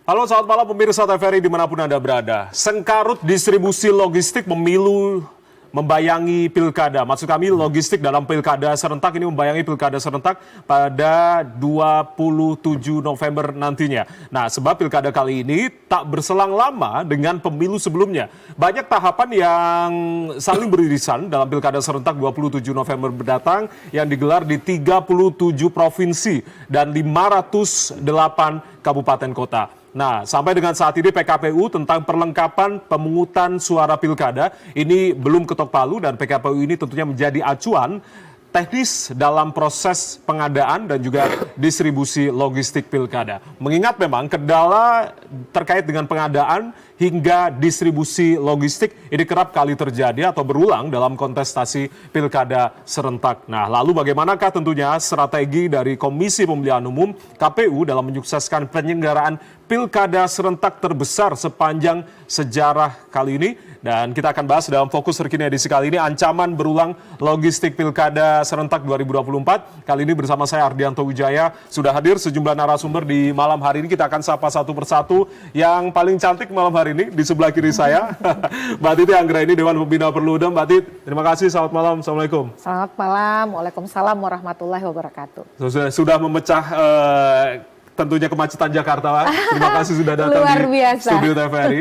Halo, selamat malam pemirsa TVRI dimanapun Anda berada. Sengkarut distribusi logistik pemilu membayangi pilkada. Maksud kami logistik dalam pilkada serentak ini membayangi pilkada serentak pada 27 November nantinya. Nah, sebab pilkada kali ini tak berselang lama dengan pemilu sebelumnya. Banyak tahapan yang saling beririsan dalam pilkada serentak 27 November mendatang yang digelar di 37 provinsi dan 508 kabupaten kota. Nah, sampai dengan saat ini PKPU tentang perlengkapan pemungutan suara pilkada ini belum ketok palu dan PKPU ini tentunya menjadi acuan teknis dalam proses pengadaan dan juga distribusi logistik pilkada. Mengingat memang kendala terkait dengan pengadaan hingga distribusi logistik ini kerap kali terjadi atau berulang dalam kontestasi pilkada serentak. Nah, lalu bagaimanakah tentunya strategi dari Komisi Pemilihan Umum KPU dalam menyukseskan penyelenggaraan pilkada serentak terbesar sepanjang sejarah kali ini? Dan kita akan bahas dalam fokus terkini edisi kali ini, ancaman berulang logistik pilkada serentak 2024. Kali ini bersama saya Ardianto Wijaya, sudah hadir sejumlah narasumber di malam hari ini. Kita akan sapa satu persatu. Yang paling cantik malam hari ini di sebelah kiri saya, Mbak Titi Anggraini, Dewan Pembina Perludem. Mbak Titi, terima kasih. Selamat malam. Assalamualaikum. Selamat malam. Waalaikumsalam warahmatullahi wabarakatuh. Sudah memecah tentunya kemacetan Jakarta, Pak. Terima kasih sudah datang di studio TVRI.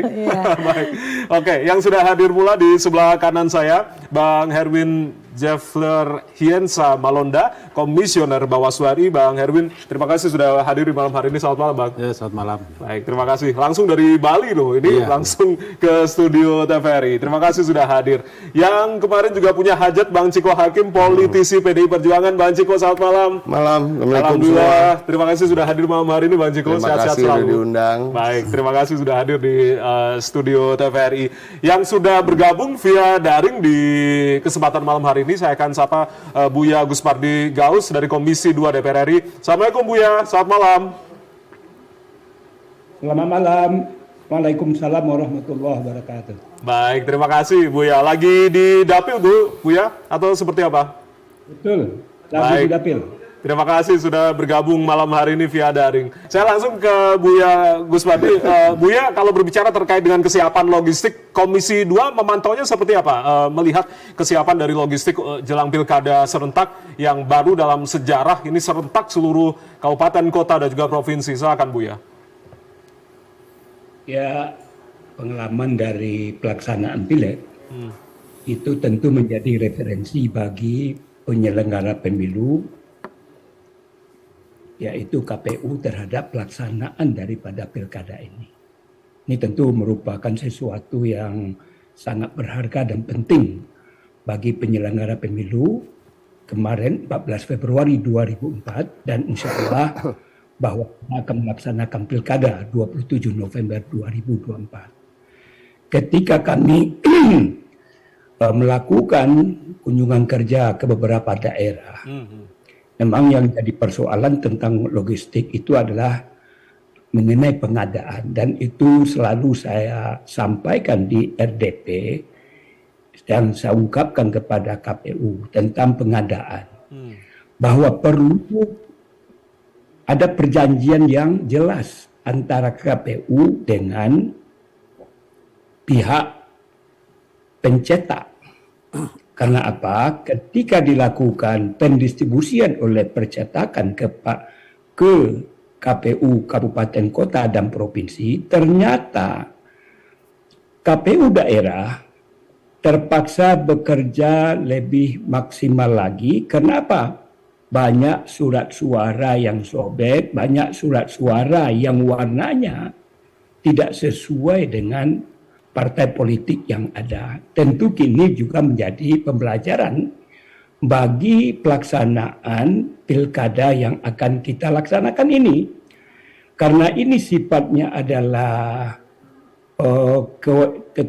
Baik. Oke, yang sudah hadir pula di sebelah kanan saya, Bang Herwin Jeffler Hiensa Malonda, Komisioner Bawaslu RI. Bang Herwin, terima kasih sudah hadir di malam hari ini. Selamat malam, Bang. Ya, selamat malam. Baik, terima kasih. Langsung dari Bali loh, ini langsung ke studio TVRI. Terima kasih sudah hadir. Yang kemarin juga punya hajat, Bang Ciko Hakim, politisi PDI Perjuangan. Bang Ciko, selamat malam. Malam. Alhamdulillah. Terima kasih sudah hadir malam hari ini, Bang Ciko. Sehat-sehat selalu. Diundang. Baik, terima kasih sudah hadir di studio TVRI. Yang sudah bergabung via daring di kesempatan malam hari ini, saya akan sapa Buya Guspardi Gaus dari Komisi 2 DPR RI. Assalamualaikum Buya, selamat malam. Selamat malam. Waalaikumsalam warahmatullahi wabarakatuh. Baik, terima kasih Buya. Lagi di dapil Bu, Buya, atau seperti apa? Betul, lagi di dapil. Terima kasih sudah bergabung malam hari ini via daring. Saya langsung ke Buya Guspardi. Buya, kalau berbicara terkait dengan kesiapan logistik, Komisi 2 memantaunya seperti apa? Melihat kesiapan dari logistik jelang pilkada serentak yang baru dalam sejarah, ini serentak seluruh kabupaten, kota, dan juga provinsi. Silakan Buya. Ya, pengalaman dari pelaksanaan pileg itu tentu menjadi referensi bagi penyelenggara pemilu, yaitu KPU terhadap pelaksanaan daripada pilkada ini. Ini tentu merupakan sesuatu yang sangat berharga dan penting bagi penyelenggara pemilu kemarin 14 Februari 2004 dan insya Allah bahwa akan melaksanakan pilkada 27 November 2024. Ketika kami melakukan kunjungan kerja ke beberapa daerah, memang yang jadi persoalan tentang logistik itu adalah mengenai pengadaan, dan itu selalu saya sampaikan di RDP dan saya ungkapkan kepada KPU tentang pengadaan, bahwa perlu ada perjanjian yang jelas antara KPU dengan pihak pencetak. Karena apa? Ketika dilakukan pendistribusian oleh percetakan ke KPU Kabupaten Kota dan Provinsi, ternyata KPU daerah terpaksa bekerja lebih maksimal lagi. Kenapa? Banyak surat suara yang sobek, banyak surat suara yang warnanya tidak sesuai dengan partai politik yang ada. Tentu kini juga menjadi pembelajaran bagi pelaksanaan pilkada yang akan kita laksanakan ini. Karena ini sifatnya adalah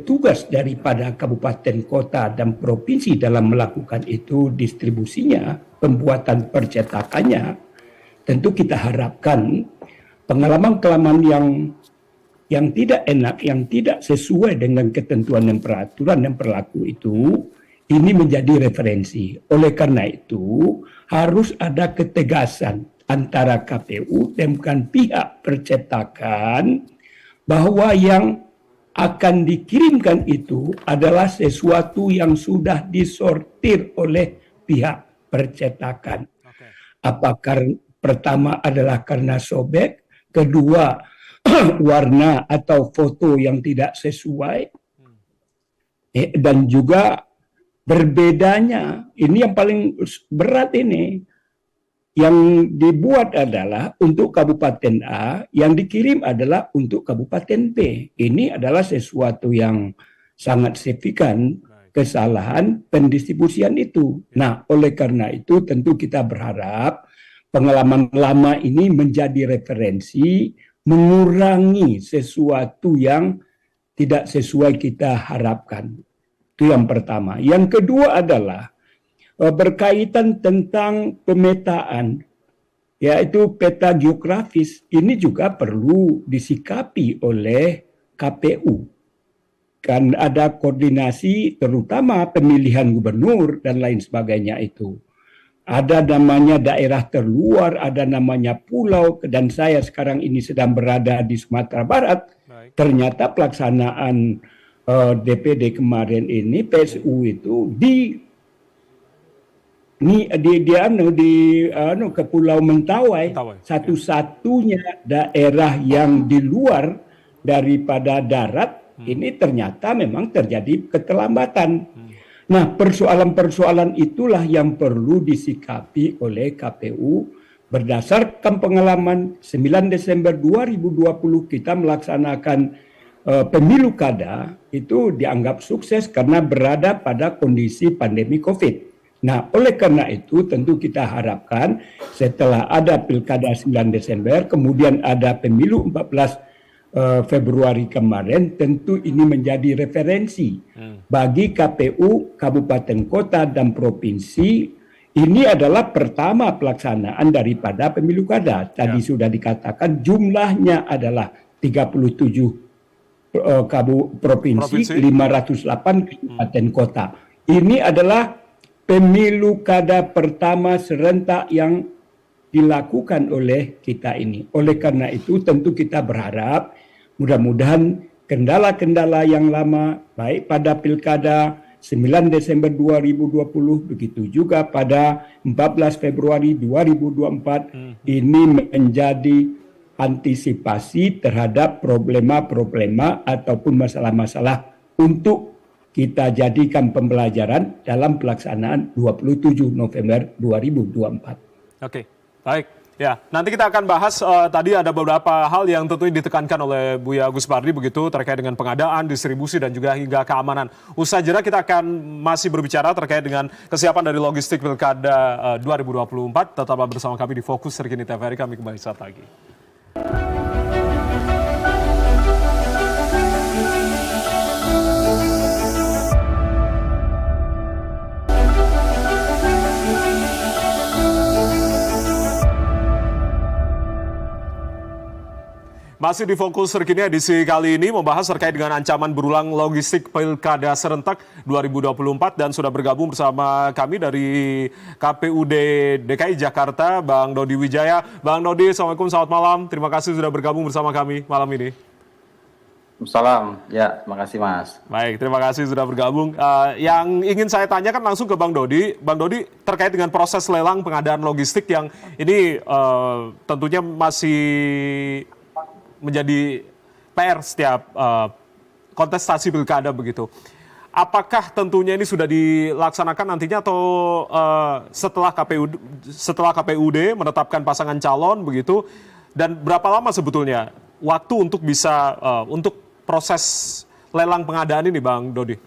tugas daripada kabupaten, kota, dan provinsi dalam melakukan itu distribusinya, pembuatan percetakannya. Tentu kita harapkan pengalaman-pengalaman yang tidak enak, yang tidak sesuai dengan ketentuan dan peraturan yang berlaku itu, ini menjadi referensi. Oleh karena itu, harus ada ketegasan antara KPU dengan pihak percetakan bahwa yang akan dikirimkan itu adalah sesuatu yang sudah disortir oleh pihak percetakan. Apakah pertama adalah karena sobek, kedua warna atau foto yang tidak sesuai, dan juga berbedanya, ini yang paling berat ini, yang dibuat adalah untuk Kabupaten A, yang dikirim adalah untuk Kabupaten B. Ini adalah sesuatu yang sangat signifikan kesalahan pendistribusian itu. Nah, oleh karena itu tentu kita berharap pengalaman lama ini menjadi referensi, mengurangi sesuatu yang tidak sesuai kita harapkan. Itu yang pertama. Yang kedua adalah berkaitan tentang pemetaan, yaitu peta geografis. Ini juga perlu disikapi oleh KPU. Kan ada koordinasi terutama pemilihan gubernur dan lain sebagainya itu. Ada namanya daerah terluar, ada namanya pulau, dan saya sekarang ini sedang berada di Sumatera Barat. Ternyata pelaksanaan DPD kemarin ini, PSU itu di Pulau Mentawai, satu-satunya daerah yang di luar daripada darat, ini ternyata memang terjadi keterlambatan. Nah, persoalan-persoalan itulah yang perlu disikapi oleh KPU berdasarkan pengalaman 9 Desember 2020 kita melaksanakan pemilu kada, itu dianggap sukses karena berada pada kondisi pandemi COVID. Nah, oleh karena itu tentu kita harapkan setelah ada Pilkada 9 Desember, kemudian ada pemilu 14 Februari kemarin, tentu ini menjadi referensi bagi KPU, kabupaten kota, dan provinsi. Ini adalah pertama pelaksanaan daripada pemilu kada. Tadi sudah dikatakan jumlahnya adalah 37 provinsi, 508 kabupaten kota. Ini adalah pemilu kada pertama serentak yang dilakukan oleh kita ini. Oleh karena itu tentu kita berharap mudah-mudahan kendala-kendala yang lama baik pada Pilkada 9 Desember 2020 begitu juga pada 14 Februari 2024 ini menjadi antisipasi terhadap problema-problema ataupun masalah-masalah untuk kita jadikan pembelajaran dalam pelaksanaan 27 November 2024. Oke, baik. Ya, nanti kita akan bahas tadi ada beberapa hal yang tentunya ditekankan oleh Buya Agus Pardi begitu terkait dengan pengadaan, distribusi dan juga hingga keamanan. Usai jeda kita akan masih berbicara terkait dengan kesiapan dari logistik Pilkada 2024. Tetaplah bersama kami di Fokus Terkini TVRI, kami kembali saat lagi. Masih di Fokus Terkini edisi kali ini membahas terkait dengan ancaman berulang logistik Pilkada serentak 2024 dan sudah bergabung bersama kami dari KPUD DKI Jakarta, Bang Dodi Wijaya. Bang Dodi, Assalamualaikum, selamat malam. Terima kasih sudah bergabung bersama kami malam ini. Salam, ya terima kasih Mas. Baik, terima kasih sudah bergabung. Yang ingin saya tanyakan langsung ke Bang Dodi. Bang Dodi, terkait dengan proses lelang pengadaan logistik yang ini tentunya masih menjadi PR setiap kontestasi pilkada begitu. Apakah tentunya ini sudah dilaksanakan nantinya atau setelah KPUD menetapkan pasangan calon begitu, dan berapa lama sebetulnya waktu untuk bisa untuk proses lelang pengadaan ini, Bang Dodi?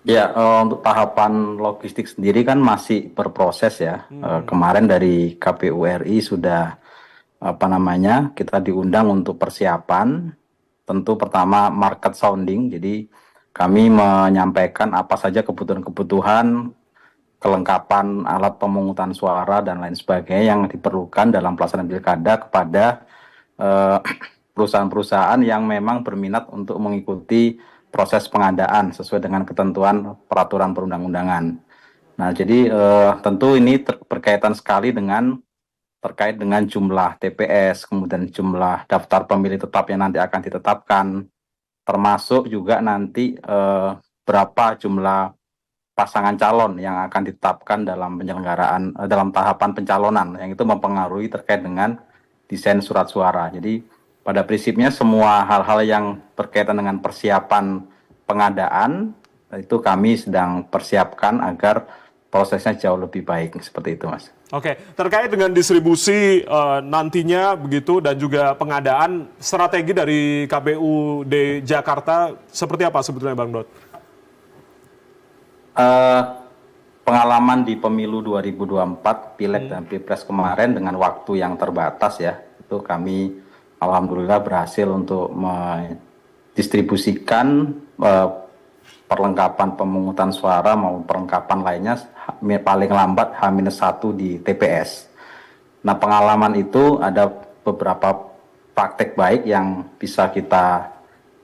Ya, untuk tahapan logistik sendiri kan masih berproses ya. Kemarin dari KPU RI sudah kita diundang untuk persiapan. Tentu pertama market sounding, jadi kami menyampaikan apa saja kebutuhan-kebutuhan, kelengkapan alat pemungutan suara dan lain sebagainya yang diperlukan dalam pelaksanaan pilkada kepada perusahaan-perusahaan yang memang berminat untuk mengikuti proses pengadaan sesuai dengan ketentuan peraturan perundang-undangan. Nah, jadi tentu ini berkaitan sekali dengan terkait dengan jumlah TPS, kemudian jumlah daftar pemilih tetap yang nanti akan ditetapkan, termasuk juga nanti berapa jumlah pasangan calon yang akan ditetapkan dalam penyelenggaraan dalam tahapan pencalonan, yang itu mempengaruhi terkait dengan desain surat suara. Jadi pada prinsipnya semua hal-hal yang berkaitan dengan persiapan pengadaan itu kami sedang persiapkan agar prosesnya jauh lebih baik, seperti itu, Mas. Oke, terkait dengan distribusi nantinya begitu dan juga pengadaan, strategi dari KPUD Jakarta seperti apa sebetulnya, Bang Dot? Pengalaman di pemilu 2024, Pileg dan Pilpres kemarin dengan waktu yang terbatas ya, itu kami alhamdulillah berhasil untuk mendistribusikan perlengkapan pemungutan suara maupun perlengkapan lainnya paling lambat H-1 di TPS. Nah, pengalaman itu ada beberapa praktek baik yang bisa kita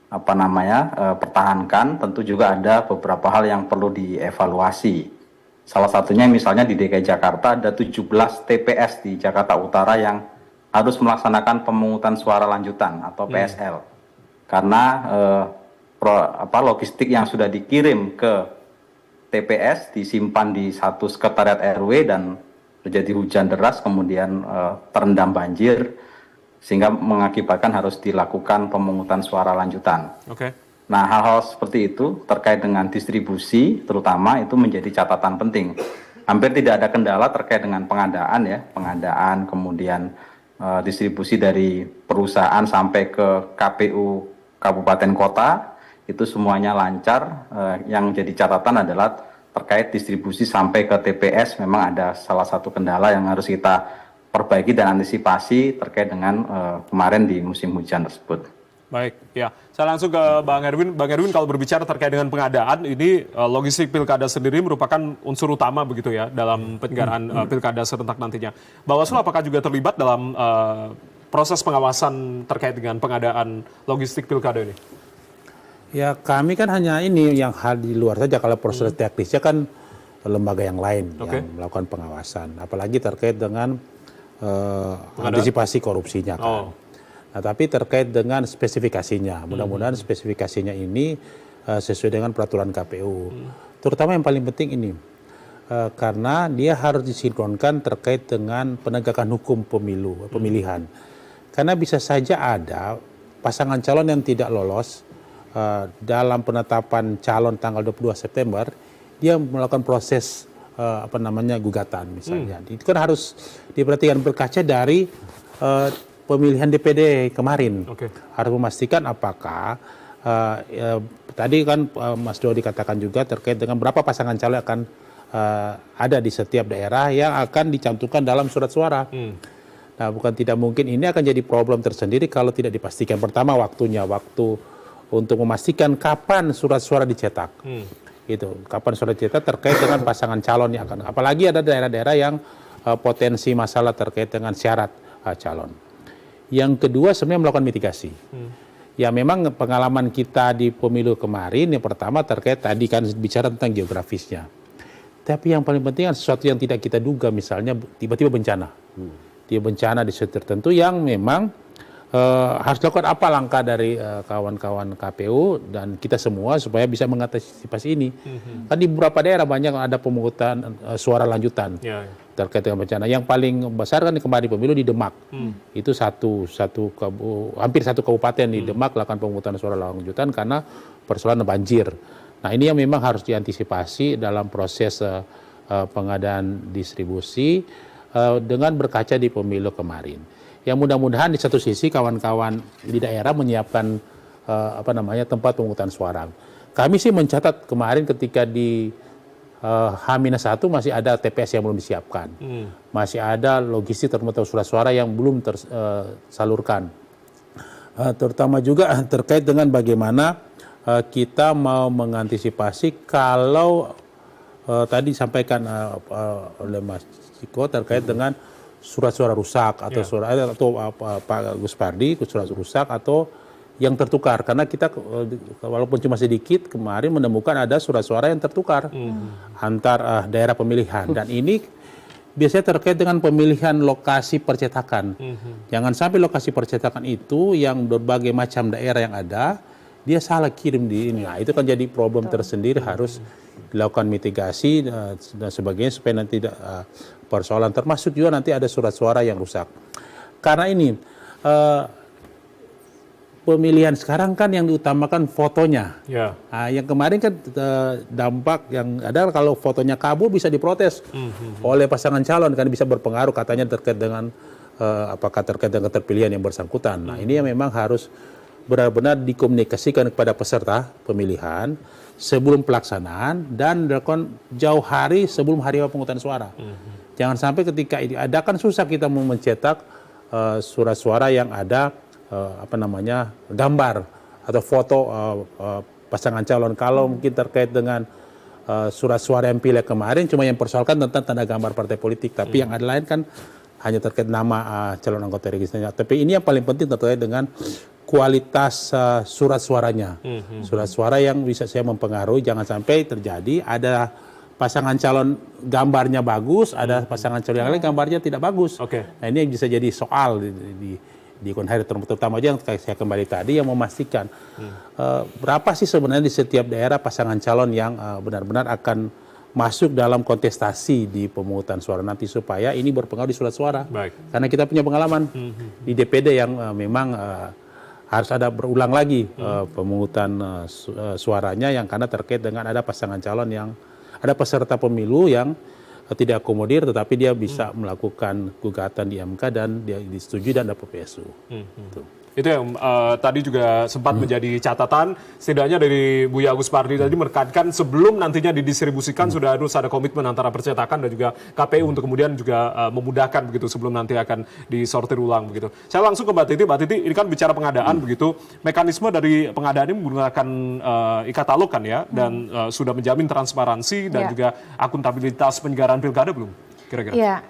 pertahankan. Tentu juga ada beberapa hal yang perlu dievaluasi. Salah satunya misalnya di DKI Jakarta ada 17 TPS di Jakarta Utara yang harus melaksanakan pemungutan suara lanjutan atau PSL. Karena logistik yang sudah dikirim ke TPS disimpan di satu sekretariat RW dan terjadi hujan deras, kemudian terendam banjir, sehingga mengakibatkan harus dilakukan pemungutan suara lanjutan. Oke. Nah, hal-hal seperti itu terkait dengan distribusi terutama itu menjadi catatan penting. Hampir tidak ada kendala terkait dengan pengadaan kemudian distribusi dari perusahaan sampai ke KPU kabupaten kota, itu semuanya lancar. Yang jadi catatan adalah terkait distribusi sampai ke TPS, memang ada salah satu kendala yang harus kita perbaiki dan antisipasi terkait dengan kemarin di musim hujan tersebut. Baik, ya. Saya langsung ke Bang Erwin. Bang Erwin, kalau berbicara terkait dengan pengadaan, ini logistik pilkada sendiri merupakan unsur utama begitu ya dalam penyelenggaraan pilkada serentak nantinya. Bawaslu apakah juga terlibat dalam proses pengawasan terkait dengan pengadaan logistik pilkada ini? Ya, kami kan hanya ini yang hal di luar saja. Kalau proses teknisnya kan lembaga yang lain yang melakukan pengawasan. Apalagi terkait dengan antisipasi korupsinya kan. Nah, tapi terkait dengan spesifikasinya, mudah-mudahan spesifikasinya ini sesuai dengan peraturan KPU. Terutama yang paling penting ini, karena dia harus disinkronkan terkait dengan penegakan hukum pemilihan. Karena bisa saja ada pasangan calon yang tidak lolos dalam penetapan calon tanggal 22 September, dia melakukan proses gugatan misalnya. Itu kan harus diperhatikan berkaca dari pemilihan DPD kemarin. Harus memastikan apakah tadi kan Mas Dodi katakan juga terkait dengan berapa pasangan calon akan ada di setiap daerah yang akan dicantumkan dalam surat suara. Nah, bukan tidak mungkin ini akan jadi problem tersendiri kalau tidak dipastikan. Pertama, waktu untuk memastikan kapan surat suara dicetak. Gitu. Kapan surat dicetak terkait dengan pasangan calon yang akan. Apalagi ada daerah-daerah yang potensi masalah terkait dengan syarat calon. Yang kedua sebenarnya melakukan mitigasi. Ya, memang pengalaman kita di pemilu kemarin yang pertama terkait tadi kan bicara tentang geografisnya. Tapi yang paling penting sesuatu yang tidak kita duga, misalnya tiba-tiba bencana. Tiba bencana di situ tertentu yang memang harus dilakukan apa langkah dari kawan-kawan KPU dan kita semua supaya bisa mengantisipasi ini. Kan di beberapa daerah banyak ada pemungutan suara lanjutan terkait dengan bencana. Yang paling besar kan kemarin pemilu di Demak. Itu hampir satu kabupaten di Demak lakukan pemungutan suara lanjutan karena persoalan banjir. Nah, ini yang memang harus diantisipasi dalam proses pengadaan distribusi dengan berkaca di pemilu kemarin. Yang mudah-mudahan di satu sisi kawan-kawan di daerah menyiapkan tempat pemungutan suara. Kami sih mencatat kemarin ketika di H-1 masih ada TPS yang belum disiapkan. Masih ada logistik termasuk surat suara yang belum tersalurkan. Terutama juga terkait dengan bagaimana kita mau mengantisipasi kalau tadi disampaikan oleh Mas Ciko terkait dengan surat suara rusak atau Pak Gus Pardi surat rusak atau yang tertukar, karena kita walaupun cuma sedikit kemarin menemukan ada surat suara yang tertukar antar daerah pemilihan dan ini biasanya terkait dengan pemilihan lokasi percetakan. Jangan sampai lokasi percetakan itu yang berbagai macam daerah yang ada, dia salah kirim di ini. Nah, itu kan jadi problem tersendiri, harus dilakukan mitigasi dan sebagainya supaya nanti tidak persoalan. Termasuk juga nanti ada surat suara yang rusak. Karena ini pemilihan sekarang kan yang diutamakan fotonya. Ya. Nah, yang kemarin kan dampak yang ada kalau fotonya kabur bisa diprotes oleh pasangan calon, kan bisa berpengaruh katanya terkait dengan apakah terkait dengan keterpilihan yang bersangkutan. Nah, ini yang memang harus benar-benar dikomunikasikan kepada peserta pemilihan sebelum pelaksanaan dan dilakukan jauh hari sebelum hari pemungutan suara. Jangan sampai ketika ini ada, kan susah kita mau mencetak surat suara yang ada gambar atau foto pasangan calon. Kalau mungkin terkait dengan surat suara yang pileg kemarin cuma yang persoalkan tentang tanda gambar partai politik, tapi yang ada lain kan hanya terkait nama calon anggota legislatif. Tapi ini yang paling penting terkait dengan kualitas surat suaranya. Surat suara yang bisa saya mempengaruhi, jangan sampai terjadi ada pasangan calon gambarnya bagus, ada pasangan calon yang lain gambarnya tidak bagus. Nah, ini yang bisa jadi soal di konhari, terutama aja yang saya kembali tadi yang memastikan berapa sih sebenarnya di setiap daerah pasangan calon yang benar-benar akan masuk dalam kontestasi di pemungutan suara nanti, supaya ini berpengaruh di surat suara. Karena kita punya pengalaman di DPD yang memang harus ada berulang lagi pemungutan suaranya yang karena terkait dengan ada pasangan calon yang ada peserta pemilu yang tidak akomodir, tetapi dia bisa melakukan gugatan di MK dan dia disetujui dan dapat PSU. Itu yang tadi juga sempat menjadi catatan, setidaknya dari Buya Agus Pardi tadi menekankan sebelum nantinya didistribusikan sudah harus ada komitmen antara percetakan dan juga KPU untuk kemudian juga memudahkan begitu sebelum nanti akan disortir ulang begitu. Saya langsung ke Mbak Titi. Mbak Titi, ini kan bicara pengadaan begitu, mekanisme dari pengadaan ini menggunakan e-katalog kan ya, dan sudah menjamin transparansi dan juga akuntabilitas penyelenggaraan pilkada belum? Kira-kira?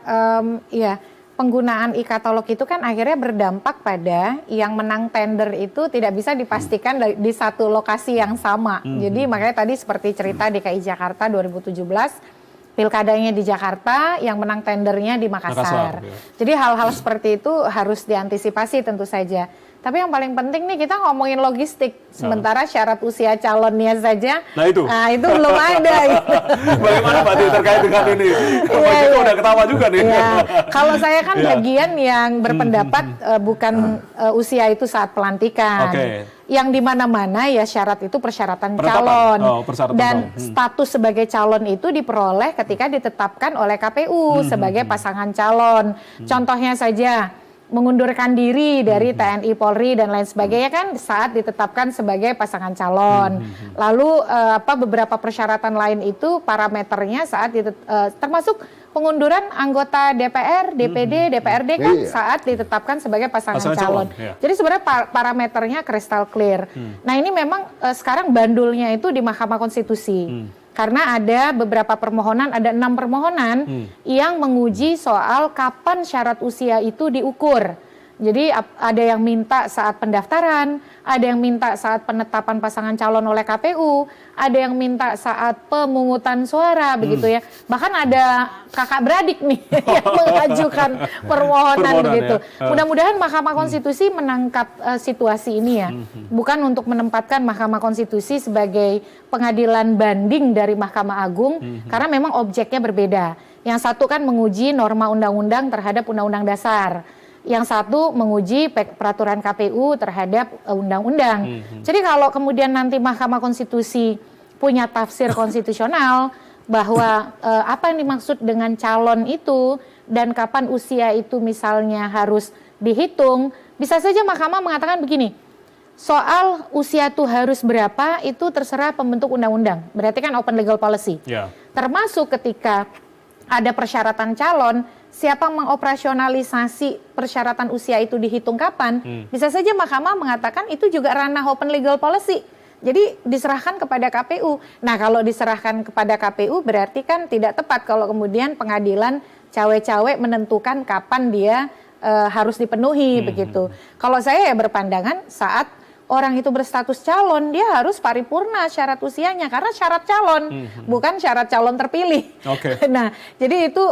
Iya. Penggunaan e-katalog itu kan akhirnya berdampak pada yang menang tender itu tidak bisa dipastikan di satu lokasi yang sama. Jadi makanya tadi seperti cerita DKI Jakarta 2017, pilkadanya di Jakarta, yang menang tendernya di Makassar. Jadi hal-hal seperti itu harus diantisipasi tentu saja. Tapi yang paling penting nih kita ngomongin logistik, sementara syarat usia calonnya saja, itu belum ada. Gitu. Bagaimana Mbak Titi terkait dengan ini? Mbak Titi udah ketawa juga nih. Kalau saya kan bagian yang berpendapat bukan usia itu saat pelantikan. Yang di mana-mana ya syarat itu persyaratan calon. Dan status sebagai calon itu diperoleh ketika ditetapkan oleh KPU sebagai pasangan calon. Contohnya saja, mengundurkan diri dari TNI, Polri dan lain sebagainya kan saat ditetapkan sebagai pasangan calon. Lalu beberapa persyaratan lain itu parameternya saat termasuk pengunduran anggota DPR, DPD, DPRD kan saat ditetapkan sebagai pasangan calon. Jadi sebenarnya parameternya kristal clear. Nah, ini memang sekarang bandulnya itu di Mahkamah Konstitusi. Karena ada beberapa permohonan, ada 6 permohonan yang menguji soal kapan syarat usia itu diukur. Jadi ada yang minta saat pendaftaran, ada yang minta saat penetapan pasangan calon oleh KPU, ada yang minta saat pemungutan suara, begitu ya. Bahkan ada kakak beradik nih yang mengajukan permohonan begitu. Mudah-mudahan Mahkamah Konstitusi menangkap situasi ini ya. Bukan untuk menempatkan Mahkamah Konstitusi sebagai pengadilan banding dari Mahkamah Agung, karena memang objeknya berbeda. Yang satu kan menguji norma undang-undang terhadap undang-undang dasar. Yang satu menguji peraturan KPU terhadap undang-undang. Jadi kalau kemudian nanti Mahkamah Konstitusi punya tafsir konstitusional bahwa apa yang dimaksud dengan calon itu dan kapan usia itu misalnya harus dihitung, bisa saja Mahkamah mengatakan begini, soal usia itu harus berapa itu terserah pembentuk undang-undang. Berarti kan open legal policy. Termasuk ketika ada persyaratan calon, siapa mengoperasionalisasi persyaratan usia itu dihitung kapan, bisa saja Mahkamah mengatakan itu juga ranah open legal policy. Jadi diserahkan kepada KPU. Nah, kalau diserahkan kepada KPU berarti kan tidak tepat kalau kemudian pengadilan cawe-cawe menentukan kapan dia harus dipenuhi begitu. Kalau saya ya berpandangan saat orang itu berstatus calon, dia harus paripurna syarat usianya karena syarat calon, bukan syarat calon terpilih. Nah, jadi itu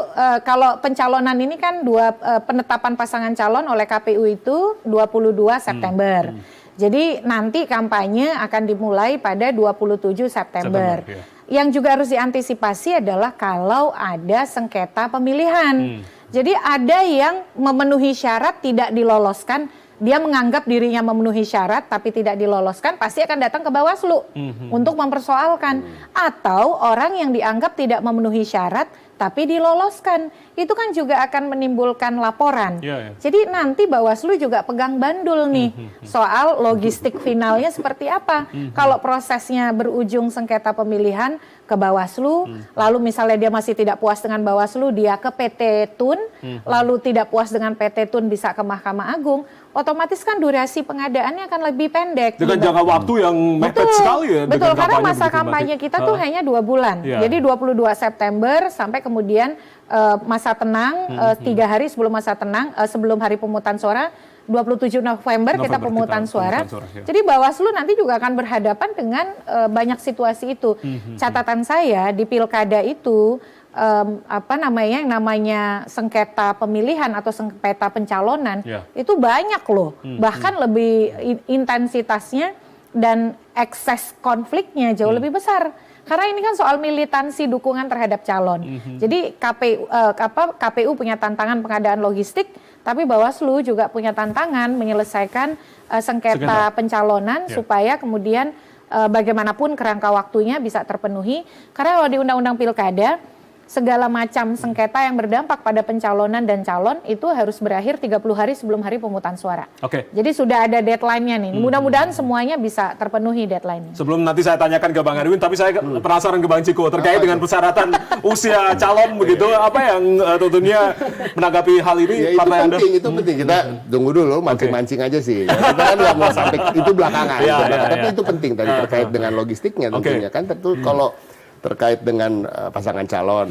kalau pencalonan ini kan penetapan pasangan calon oleh KPU itu 22 September. Jadi nanti kampanye akan dimulai pada 27 September. Yang juga harus diantisipasi adalah kalau ada sengketa pemilihan. Jadi ada yang memenuhi syarat tidak diloloskan, dia menganggap dirinya memenuhi syarat tapi tidak diloloskan, pasti akan datang ke Bawaslu untuk mempersoalkan. Atau orang yang dianggap tidak memenuhi syarat tapi diloloskan, itu kan juga akan menimbulkan laporan. Jadi nanti Bawaslu juga pegang bandul nih soal logistik finalnya seperti apa. Kalau prosesnya berujung sengketa pemilihan ke Bawaslu, lalu misalnya dia masih tidak puas dengan Bawaslu, dia ke PT Tun, lalu tidak puas dengan PT Tun bisa ke Mahkamah Agung, otomatis kan durasi pengadaannya akan lebih pendek. Dengan jangka waktu yang mepet sekali ya. Betul, karena masa kampanye kita tuh hanya 2 bulan. Jadi 22 September sampai kemudian masa tenang 3 hari sebelum masa tenang, sebelum hari pemungutan suara, 27 November kita pemungutan suara. Jadi Bawaslu nanti juga akan berhadapan dengan banyak situasi itu. Catatan saya di pilkada itu yang namanya sengketa pemilihan atau sengketa pencalonan itu banyak loh. Bahkan lebih intensitasnya dan ekses konfliknya jauh lebih besar. Karena ini kan soal militansi dukungan terhadap calon. Jadi KPU punya tantangan pengadaan logistik, tapi Bawaslu juga punya tantangan menyelesaikan sengketa pencalonan supaya kemudian bagaimanapun kerangka waktunya bisa terpenuhi. Karena kalau di Undang-Undang Pilkada, segala macam sengketa yang berdampak pada pencalonan dan calon itu harus berakhir 30 hari sebelum hari pemungutan suara. Jadi sudah ada deadline-nya nih. Mudah-mudahan semuanya bisa terpenuhi deadline-nya. Sebelum nanti saya tanyakan ke Bang Erwin, tapi saya penasaran ke Bang Ciko terkait dengan persyaratan usia calon begitu. Apa yang tentunya menanggapi hal ini? Ya, itu penting. Kita tunggu dulu, mancing-mancing aja sih. Kita kan nggak mau sampai itu belakangan. Tapi itu penting tadi terkait dengan logistiknya tentunya kan. Tentu kalau terkait dengan pasangan calon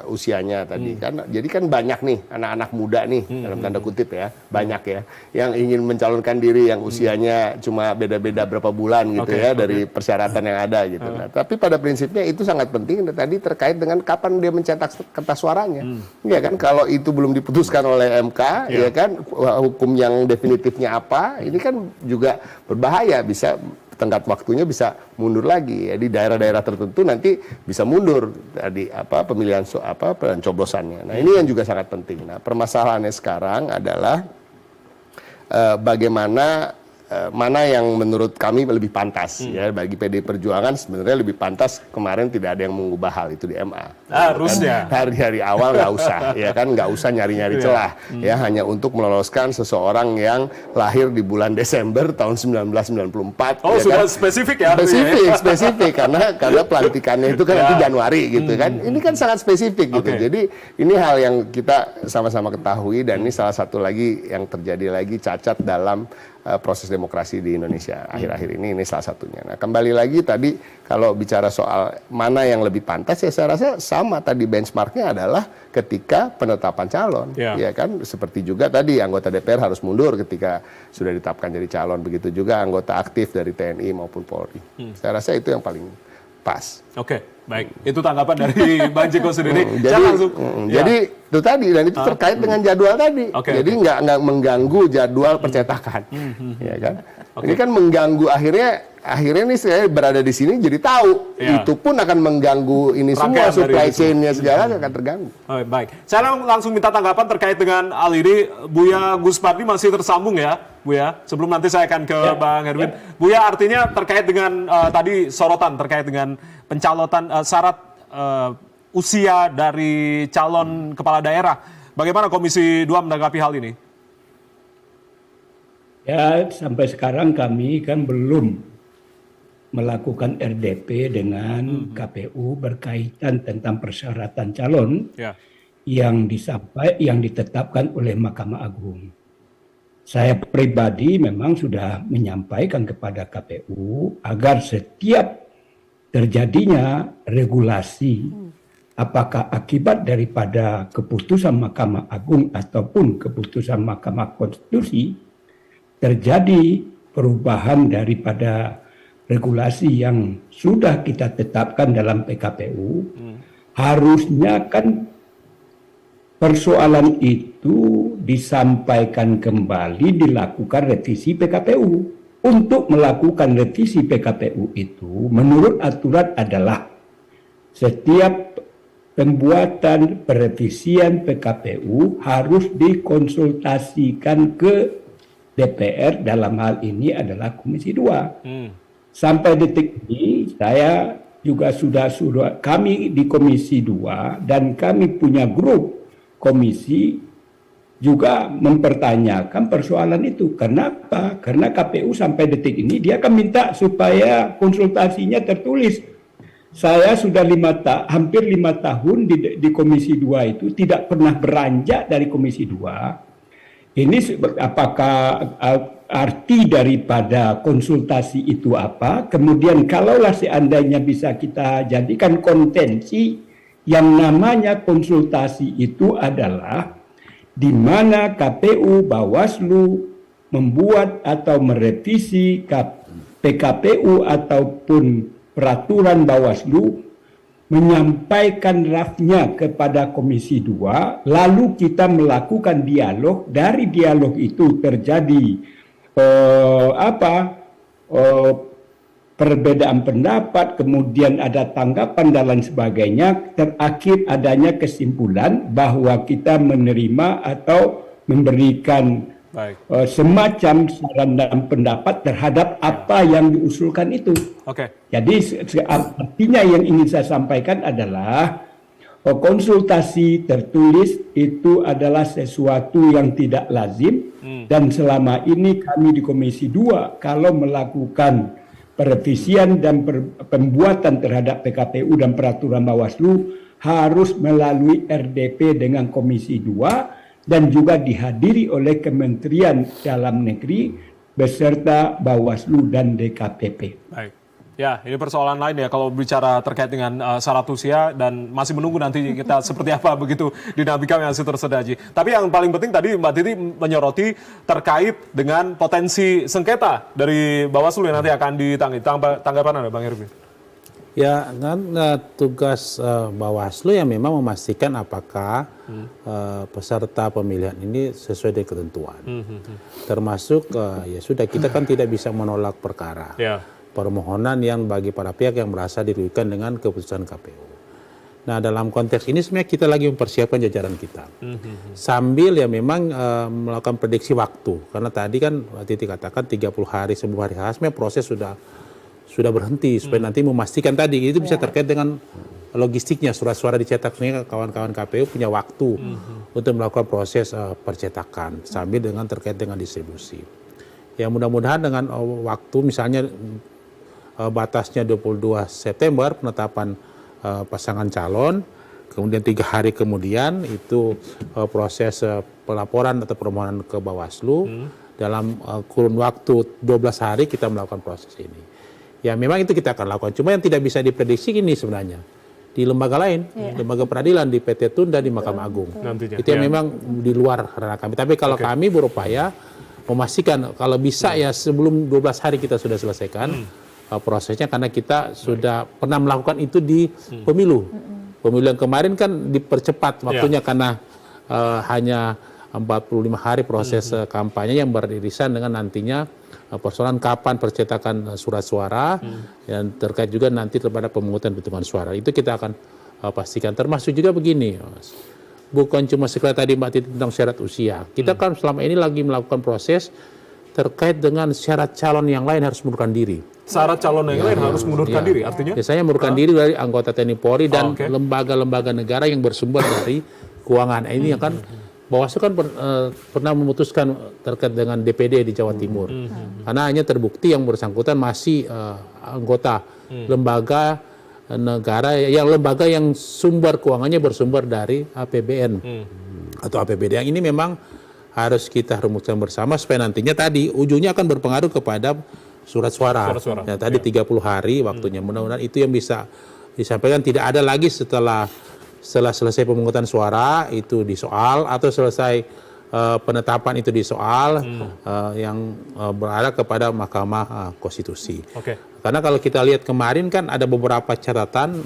usianya tadi kan, jadi kan banyak nih anak-anak muda nih dalam tanda kutip ya, banyak ya yang ingin mencalonkan diri yang usianya cuma beda-beda berapa bulan gitu dari persyaratan yang ada gitu. Nah, tapi pada prinsipnya itu sangat penting tadi terkait dengan kapan dia mencetak kertas suaranya. Ya kan, kalau itu belum diputuskan oleh MK ya kan, hukum yang definitifnya apa, ini kan juga berbahaya, bisa tenggat waktunya bisa mundur lagi ya, di daerah-daerah tertentu nanti bisa mundur tadi pemilihan pencoblosannya. Nah, ini yang juga sangat penting. Nah, permasalahannya sekarang adalah bagaimana mana yang menurut kami lebih pantas ya, bagi PD Perjuangan sebenarnya lebih pantas kemarin tidak ada yang mengubah hal itu di MA. Harusnya dari awal nggak usah ya kan, nggak usah nyari-nyari celah ya, hanya untuk meloloskan seseorang yang lahir di bulan Desember tahun 1994. Oh, ya sudah kan? Spesifik ya? Spesifik karena pelantikannya itu kan nanti Januari gitu kan. Ini kan sangat spesifik gitu. Jadi ini hal yang kita sama-sama ketahui, dan ini salah satu lagi yang terjadi lagi cacat dalam proses demokrasi di Indonesia akhir-akhir ini salah satunya. Nah, kembali lagi tadi kalau bicara soal mana yang lebih pantas, ya saya rasa sama tadi benchmarknya adalah ketika penetapan calon, ya kan, seperti juga tadi anggota DPR harus mundur ketika sudah ditetapkan jadi calon, begitu juga anggota aktif dari TNI maupun Polri. Saya rasa itu yang paling pas. Baik, itu tanggapan dari Bang Ciko sendiri. Jadi itu tadi, dan itu terkait dengan jadwal tadi. Jadi nggak mengganggu jadwal percetakan, ya kan? Ini kan mengganggu, akhirnya nih saya berada di sini jadi tahu itu pun akan mengganggu ini semua, supply chain-nya segala akan terganggu. Baik, saya langsung minta tanggapan terkait dengan hal ini. Buya Guspardi masih tersambung ya, Buya. Sebelum nanti saya akan ke Bang Erwin. Buya, artinya terkait dengan tadi sorotan terkait dengan pencalonan syarat usia dari calon kepala daerah. Bagaimana Komisi 2 menanggapi hal ini? Ya, sampai sekarang kami kan belum melakukan RDP dengan KPU berkaitan tentang persyaratan calon yang ditetapkan oleh Mahkamah Agung. Saya pribadi memang sudah menyampaikan kepada KPU agar setiap terjadinya regulasi, apakah akibat daripada keputusan Mahkamah Agung ataupun keputusan Mahkamah Konstitusi, terjadi perubahan daripada regulasi yang sudah kita tetapkan dalam PKPU, harusnya kan persoalan itu disampaikan kembali, dilakukan revisi PKPU. Untuk melakukan revisi PKPU itu, menurut aturan adalah setiap pembuatan perevisian PKPU harus dikonsultasikan ke DPR, dalam hal ini adalah Komisi 2. Sampai detik ini saya juga sudah kami di Komisi 2 dan kami punya grup komisi juga mempertanyakan persoalan itu. Kenapa? Karena KPU sampai detik ini dia akan minta supaya konsultasinya tertulis. Saya sudah hampir 5 tahun di Komisi 2 itu tidak pernah beranjak dari Komisi 2. Ini apakah arti daripada konsultasi itu apa? Kemudian kalaulah seandainya bisa kita jadikan kontensi, yang namanya konsultasi itu adalah di mana KPU, Bawaslu membuat atau merevisi PKPU ataupun peraturan Bawaslu, menyampaikan draftnya kepada Komisi 2, lalu kita melakukan dialog. Dari dialog itu terjadi perbedaan pendapat, kemudian ada tanggapan dan lain sebagainya. Terakhir adanya kesimpulan bahwa kita menerima atau memberikan semacam saran dan pendapat terhadap apa yang diusulkan itu. Jadi artinya yang ingin saya sampaikan adalah konsultasi tertulis itu adalah sesuatu yang tidak lazim, dan selama ini kami di Komisi 2 kalau melakukan perevisian dan pembuatan terhadap PKPU dan peraturan Bawaslu harus melalui RDP dengan Komisi 2 dan juga dihadiri oleh Kementerian Dalam Negeri beserta Bawaslu dan DKPP. Baik. Ya, ini persoalan lain ya kalau bicara terkait dengan syarat usia, dan masih menunggu nanti kita seperti apa begitu dinamika yang masih tersedaji. Tapi yang paling penting tadi Mbak Titi menyoroti terkait dengan potensi sengketa dari Bawaslu yang nanti akan ditangani. Tanggapan Anda, Bang Herbi? Ya, kan tugas Bawaslu yang memang memastikan apakah peserta pemilihan ini sesuai dengan ketentuan. Termasuk ya sudah, kita kan tidak bisa menolak perkara. Permohonan yang bagi para pihak yang merasa dirugikan dengan keputusan KPU. Nah, dalam konteks ini sebenarnya kita lagi mempersiapkan jajaran kita. Sambil ya memang melakukan prediksi waktu. Karena tadi kan Titi katakan 30 hari sebelum hari H, sebenarnya proses sudah berhenti supaya nanti memastikan tadi itu bisa terkait dengan logistiknya, surat suara dicetak. Sebenarnya kawan-kawan KPU punya waktu untuk melakukan proses percetakan sambil dengan terkait dengan distribusi. Ya mudah-mudahan dengan waktu misalnya batasnya 22 September penetapan pasangan calon, kemudian 3 hari kemudian itu proses pelaporan atau permohonan ke Bawaslu, dalam kurun waktu 12 hari kita melakukan proses ini. Ya memang itu kita akan lakukan, cuma yang tidak bisa diprediksi ini sebenarnya di lembaga lain, lembaga peradilan, di PT Tun dan di Mahkamah Agung. Nantinya, itu yang memang di luar ranah kami. Tapi kalau kami berupaya memastikan kalau bisa ya sebelum 12 hari kita sudah selesaikan prosesnya, karena kita sudah pernah melakukan itu di pemilu. Pemilu yang kemarin kan dipercepat waktunya karena hanya 45 hari proses kampanye yang beririsan dengan nantinya persoalan kapan percetakan surat suara dan terkait juga nanti kepada pemungutan hitungan suara. Itu kita akan pastikan. Termasuk juga begini, bukan cuma sekedar tadi Mbak Titi tentang syarat usia. Kita kan selama ini lagi melakukan proses terkait dengan syarat calon yang lain harus mengundurkan diri. Syarat calon yang lain harus mengundurkan diri, artinya? Biasanya mengundurkan diri dari anggota TNI Polri dan lembaga-lembaga negara yang bersumber dari keuangan. Ini yang kan Bawaslu kan pernah memutuskan terkait dengan DPD di Jawa Timur. Karena hanya terbukti yang bersangkutan masih anggota lembaga negara, lembaga yang sumber keuangannya bersumber dari APBN atau APBD. Yang ini memang harus kita rumuskan bersama supaya nantinya tadi ujungnya akan berpengaruh kepada surat suara. Ya, tadi 30 hari waktunya. Mudah-mudahan itu yang bisa disampaikan, tidak ada lagi setelah selesai pemungutan suara itu disoal atau selesai penetapan itu disoal yang berada kepada Mahkamah Konstitusi. Karena kalau kita lihat kemarin kan ada beberapa catatan,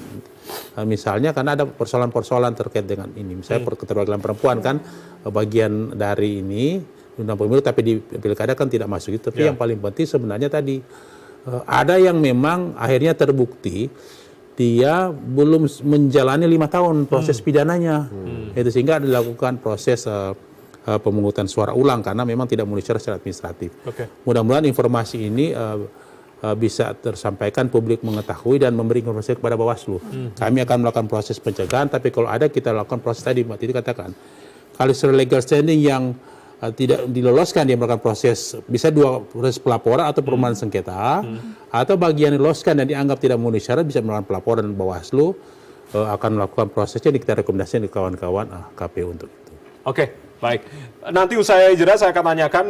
misalnya karena ada persoalan-persoalan terkait dengan ini, misalnya keterwakilan perempuan kan bagian dari ini undang pemilu, tapi di pilkada kan tidak masuk itu. Tapi yang paling penting sebenarnya tadi ada yang memang akhirnya terbukti dia belum menjalani 5 tahun proses pidananya, itu sehingga dilakukan proses pemungutan suara ulang karena memang tidak memenuhi syarat secara administratif. Mudah-mudahan informasi ini bisa tersampaikan, publik mengetahui dan memberi informasi kepada Bawaslu. Kami akan melakukan proses pencegahan, tapi kalau ada kita lakukan proses tadi, Mbak Titi katakan, kalau secara legal standing yang tidak diloloskan, dia melakukan proses, bisa 2 proses pelaporan atau permohonan sengketa, atau bagian diloloskan dan dianggap tidak memenuhi syarat bisa melakukan pelaporan Bawaslu, akan melakukan prosesnya, kita rekomendasikan di kawan-kawan KPU untuk itu. Baik. Nanti usai jeda saya akan tanyakan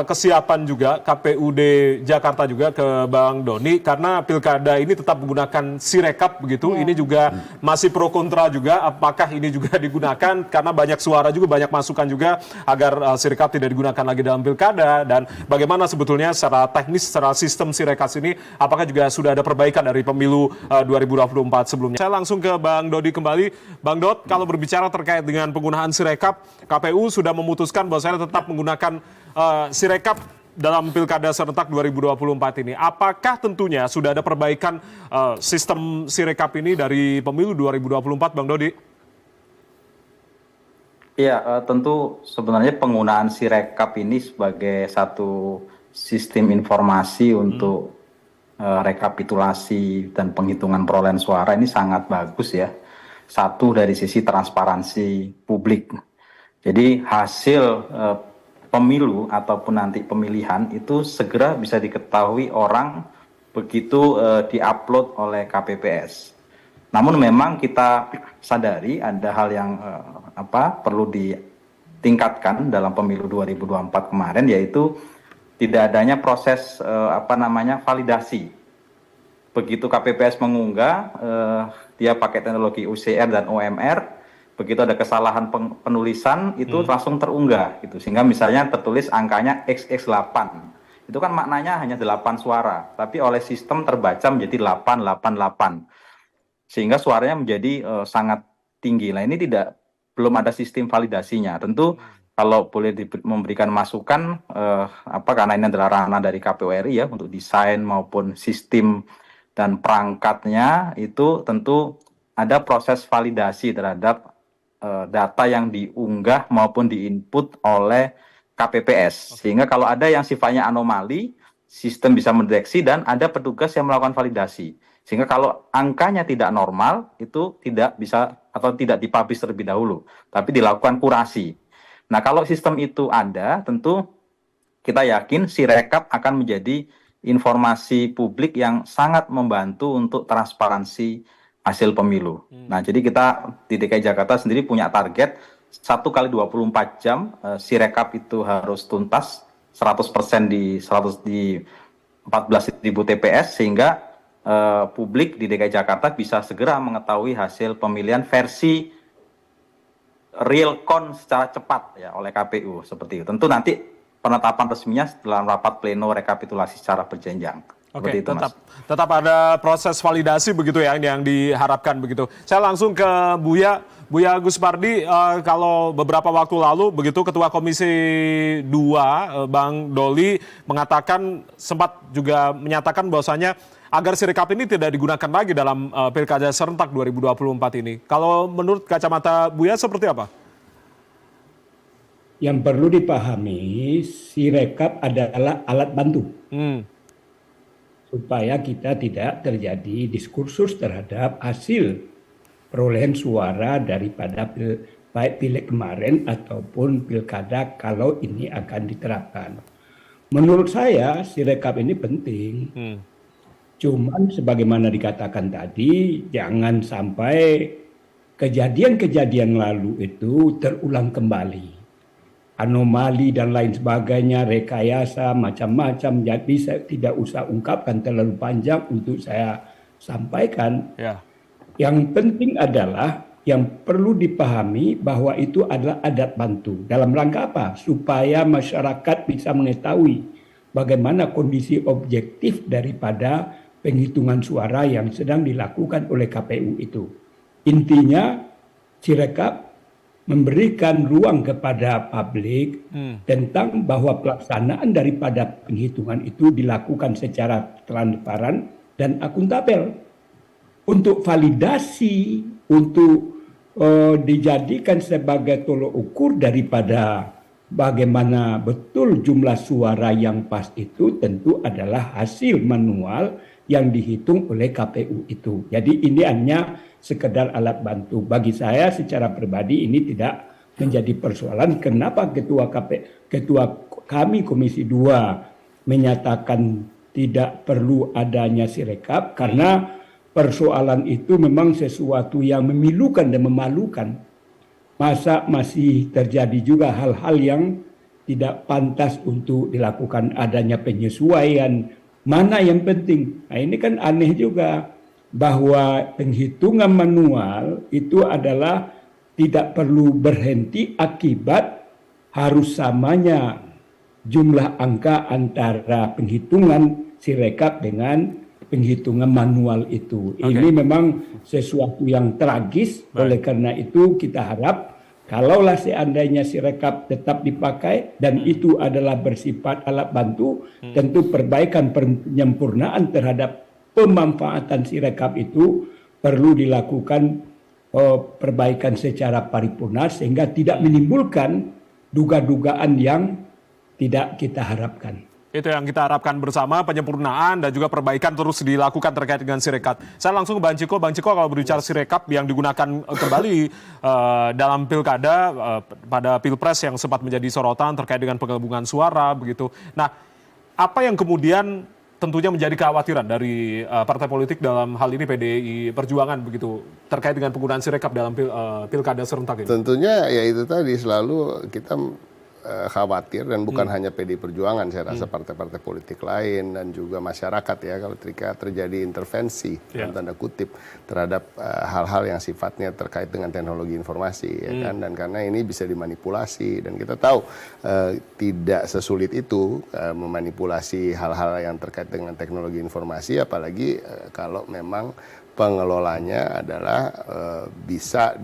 kesiapan juga KPUD Jakarta juga ke Bang Doni, karena pilkada ini tetap menggunakan Sirekap begitu. Ini juga masih pro kontra juga, apakah ini juga digunakan, karena banyak suara juga, banyak masukan juga agar Sirekap tidak digunakan lagi dalam pilkada, dan bagaimana sebetulnya secara teknis, secara sistem Sirekap ini, apakah juga sudah ada perbaikan dari pemilu 2024 sebelumnya. Saya langsung ke Bang Dodi kembali. Bang Dod, kalau berbicara terkait dengan penggunaan Sirekap, KPU sudah memutuskan bahwa saya tetap menggunakan Sirekap dalam pilkada serentak 2024 ini. Apakah tentunya sudah ada perbaikan sistem Sirekap ini dari pemilu 2024, Bang Dodi? Iya, tentu sebenarnya penggunaan Sirekap ini sebagai satu sistem informasi untuk rekapitulasi dan penghitungan perolehan suara ini sangat bagus ya. Satu dari sisi transparansi publik. Jadi hasil pemilu ataupun nanti pemilihan itu segera bisa diketahui orang begitu diupload oleh KPPS. Namun memang kita sadari ada hal yang perlu ditingkatkan dalam pemilu 2024 kemarin, yaitu tidak adanya proses validasi. Begitu KPPS mengunggah, dia pakai teknologi UCR dan OMR. Begitu ada kesalahan penulisan itu langsung terunggah gitu, sehingga misalnya tertulis angkanya XX8, itu kan maknanya hanya 8 suara, tapi oleh sistem terbaca menjadi 888, sehingga suaranya menjadi sangat tinggi. Nah ini belum ada sistem validasinya. Tentu kalau boleh memberikan masukan, karena ini adalah ranah dari KPU RI ya, untuk desain maupun sistem dan perangkatnya, itu tentu ada proses validasi terhadap data yang diunggah maupun diinput oleh KPPS. Sehingga kalau ada yang sifatnya anomali, sistem bisa mendeteksi dan ada petugas yang melakukan validasi. Sehingga kalau angkanya tidak normal, itu tidak bisa atau tidak dipublish terlebih dahulu, tapi dilakukan kurasi. Nah kalau sistem itu ada, tentu kita yakin Sirekap akan menjadi informasi publik yang sangat membantu untuk transparansi hasil pemilu. Nah, jadi kita di DKI Jakarta sendiri punya target 1 kali 24 jam Sirekap itu harus tuntas 100% di 14.000 TPS, sehingga publik di DKI Jakarta bisa segera mengetahui hasil pemilihan versi real count secara cepat ya oleh KPU seperti itu. Tentu nanti penetapan resminya dalam rapat pleno rekapitulasi secara berjenjang. Oke, tetap ada proses validasi begitu ya yang diharapkan begitu. Saya langsung ke Buya Agus Pardi. Kalau beberapa waktu lalu begitu Ketua Komisi 2 Bang Doli mengatakan, sempat juga menyatakan bahwasanya agar Sirekap ini tidak digunakan lagi dalam pilkada serentak 2024 ini. Kalau menurut kacamata Buya seperti apa? Yang perlu dipahami, Sirekap adalah alat bantu. Supaya kita tidak terjadi diskursus terhadap hasil perolehan suara daripada baik pileg kemarin ataupun pilkada kalau ini akan diterapkan. Menurut saya Sirekap ini penting. Cuman sebagaimana dikatakan tadi, jangan sampai kejadian-kejadian lalu itu terulang kembali. Anomali dan lain sebagainya, rekayasa, macam-macam. Jadi saya tidak usah ungkapkan terlalu panjang untuk saya sampaikan. Yang penting adalah yang perlu dipahami bahwa itu adalah alat bantu. Dalam rangka apa? Supaya masyarakat bisa mengetahui bagaimana kondisi objektif daripada penghitungan suara yang sedang dilakukan oleh KPU itu. Intinya, Sirekap memberikan ruang kepada publik tentang bahwa pelaksanaan daripada penghitungan itu dilakukan secara transparan dan akuntabel. Untuk validasi, untuk dijadikan sebagai tolok ukur daripada bagaimana betul jumlah suara yang pas itu tentu adalah hasil manual yang dihitung oleh KPU itu. Jadi ini hanya sekedar alat bantu. Bagi saya secara pribadi ini tidak menjadi persoalan. Kenapa ketua kami Komisi 2 menyatakan tidak perlu adanya Sirekap? Karena persoalan itu memang sesuatu yang memilukan dan memalukan. Masa masih terjadi juga hal-hal yang tidak pantas untuk dilakukan, adanya penyesuaian, mana yang penting. Nah ini kan aneh juga, bahwa penghitungan manual itu adalah tidak perlu berhenti akibat harus samanya jumlah angka antara penghitungan Sirekap dengan penghitungan manual itu. Ini memang sesuatu yang tragis. Oleh karena itu kita harap kalaulah seandainya Sirekap tetap dipakai dan itu adalah bersifat alat bantu, tentu perbaikan penyempurnaan terhadap pemanfaatan Sirekap itu perlu dilakukan perbaikan secara paripurna sehingga tidak menimbulkan duga-dugaan yang tidak kita harapkan. Itu yang kita harapkan bersama, penyempurnaan dan juga perbaikan terus dilakukan terkait dengan Sirekap. Saya langsung ke Bang Ciko. Bang Ciko, kalau berbicara Sirekap yang digunakan kembali dalam pilkada pada pilpres yang sempat menjadi sorotan terkait dengan penggabungan suara begitu. Nah, apa yang kemudian tentunya menjadi kekhawatiran dari partai politik dalam hal ini PDI Perjuangan begitu terkait dengan penggunaan Sirekap dalam pilkada serentak ini? Tentunya ya itu tadi, selalu kita khawatir, dan bukan hanya PDI Perjuangan, saya rasa partai-partai politik lain dan juga masyarakat ya, kalau terjadi intervensi dalam tanda kutip terhadap hal-hal yang sifatnya terkait dengan teknologi informasi ya kan, dan karena ini bisa dimanipulasi dan kita tahu tidak sesulit itu memanipulasi hal-hal yang terkait dengan teknologi informasi, apalagi kalau memang pengelolanya adalah bisa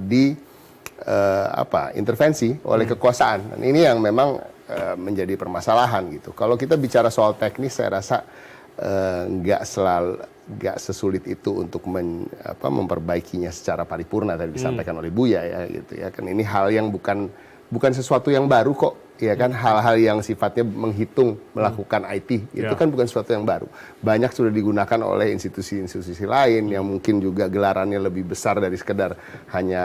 intervensi oleh kekuasaan. Dan ini yang memang menjadi permasalahan gitu. Kalau kita bicara soal teknis, saya rasa nggak sesulit itu untuk memperbaikinya secara paripurna tadi disampaikan oleh Buya ya gitu ya. Kan ini hal yang bukan sesuatu yang baru kok. Ya kan, hal-hal yang sifatnya menghitung, melakukan IT, itu kan bukan sesuatu yang baru. Banyak sudah digunakan oleh institusi-institusi lain yang mungkin juga gelarannya lebih besar dari sekedar hanya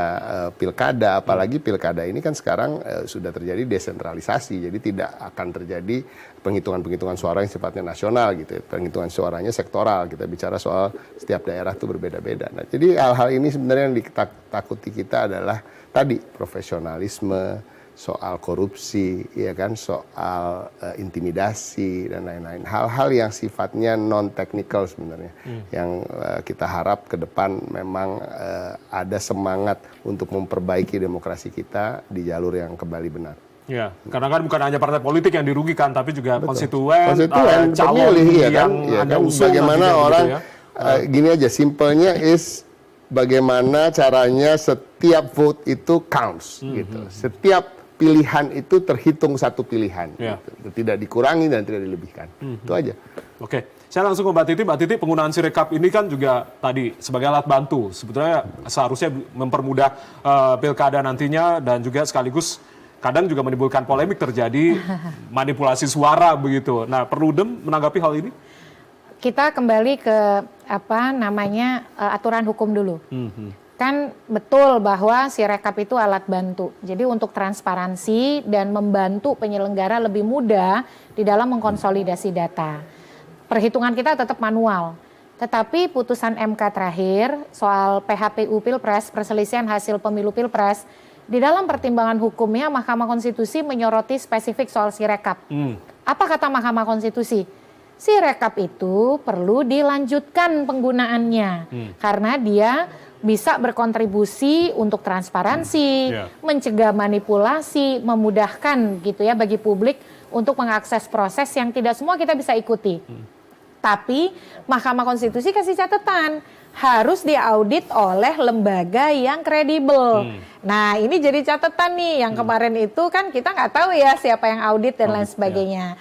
pilkada. Apalagi pilkada ini kan sekarang sudah terjadi desentralisasi, jadi tidak akan terjadi penghitungan-penghitungan suara yang sifatnya nasional gitu. Penghitungan suaranya sektoral, kita bicara soal setiap daerah itu berbeda-beda. Nah, jadi hal-hal ini sebenarnya yang ditakuti kita adalah tadi profesionalisme, soal korupsi, ya kan, soal intimidasi dan lain-lain. Hal-hal yang sifatnya non teknikal sebenarnya, yang kita harap ke depan memang ada semangat untuk memperbaiki demokrasi kita di jalur yang kembali benar. Ya, karena kan bukan hanya partai politik yang dirugikan, tapi juga konstituen calon yang Anda usung. Bagaimana orang gitu ya. Gini aja, simpelnya bagaimana caranya setiap vote itu counts gitu. Setiap pilihan itu terhitung satu pilihan, gitu. Tidak dikurangi dan tidak dilebihkan. Itu aja. Oke, saya langsung ke Mbak Titi. Mbak Titi, penggunaan Sirekap ini kan juga tadi sebagai alat bantu. Sebetulnya seharusnya mempermudah pilkada nantinya dan juga sekaligus kadang juga menimbulkan polemik, terjadi manipulasi suara begitu. Nah, Perludem menanggapi hal ini? Kita kembali ke aturan hukum dulu. Kan betul bahwa Sirekap itu alat bantu. Jadi untuk transparansi dan membantu penyelenggara lebih mudah di dalam mengkonsolidasi data. Perhitungan kita tetap manual. Tetapi putusan MK terakhir soal PHPU Pilpres, perselisihan hasil pemilu Pilpres, di dalam pertimbangan hukumnya Mahkamah Konstitusi menyoroti spesifik soal Sirekap. Apa kata Mahkamah Konstitusi? Sirekap itu perlu dilanjutkan penggunaannya karena dia bisa berkontribusi untuk transparansi, mencegah manipulasi, memudahkan gitu ya bagi publik untuk mengakses proses yang tidak semua kita bisa ikuti. Tapi Mahkamah Konstitusi kasih catatan, harus diaudit oleh lembaga yang kredibel. Nah, ini jadi catatan nih, yang kemarin itu kan kita nggak tahu ya siapa yang audit dan lain sebagainya.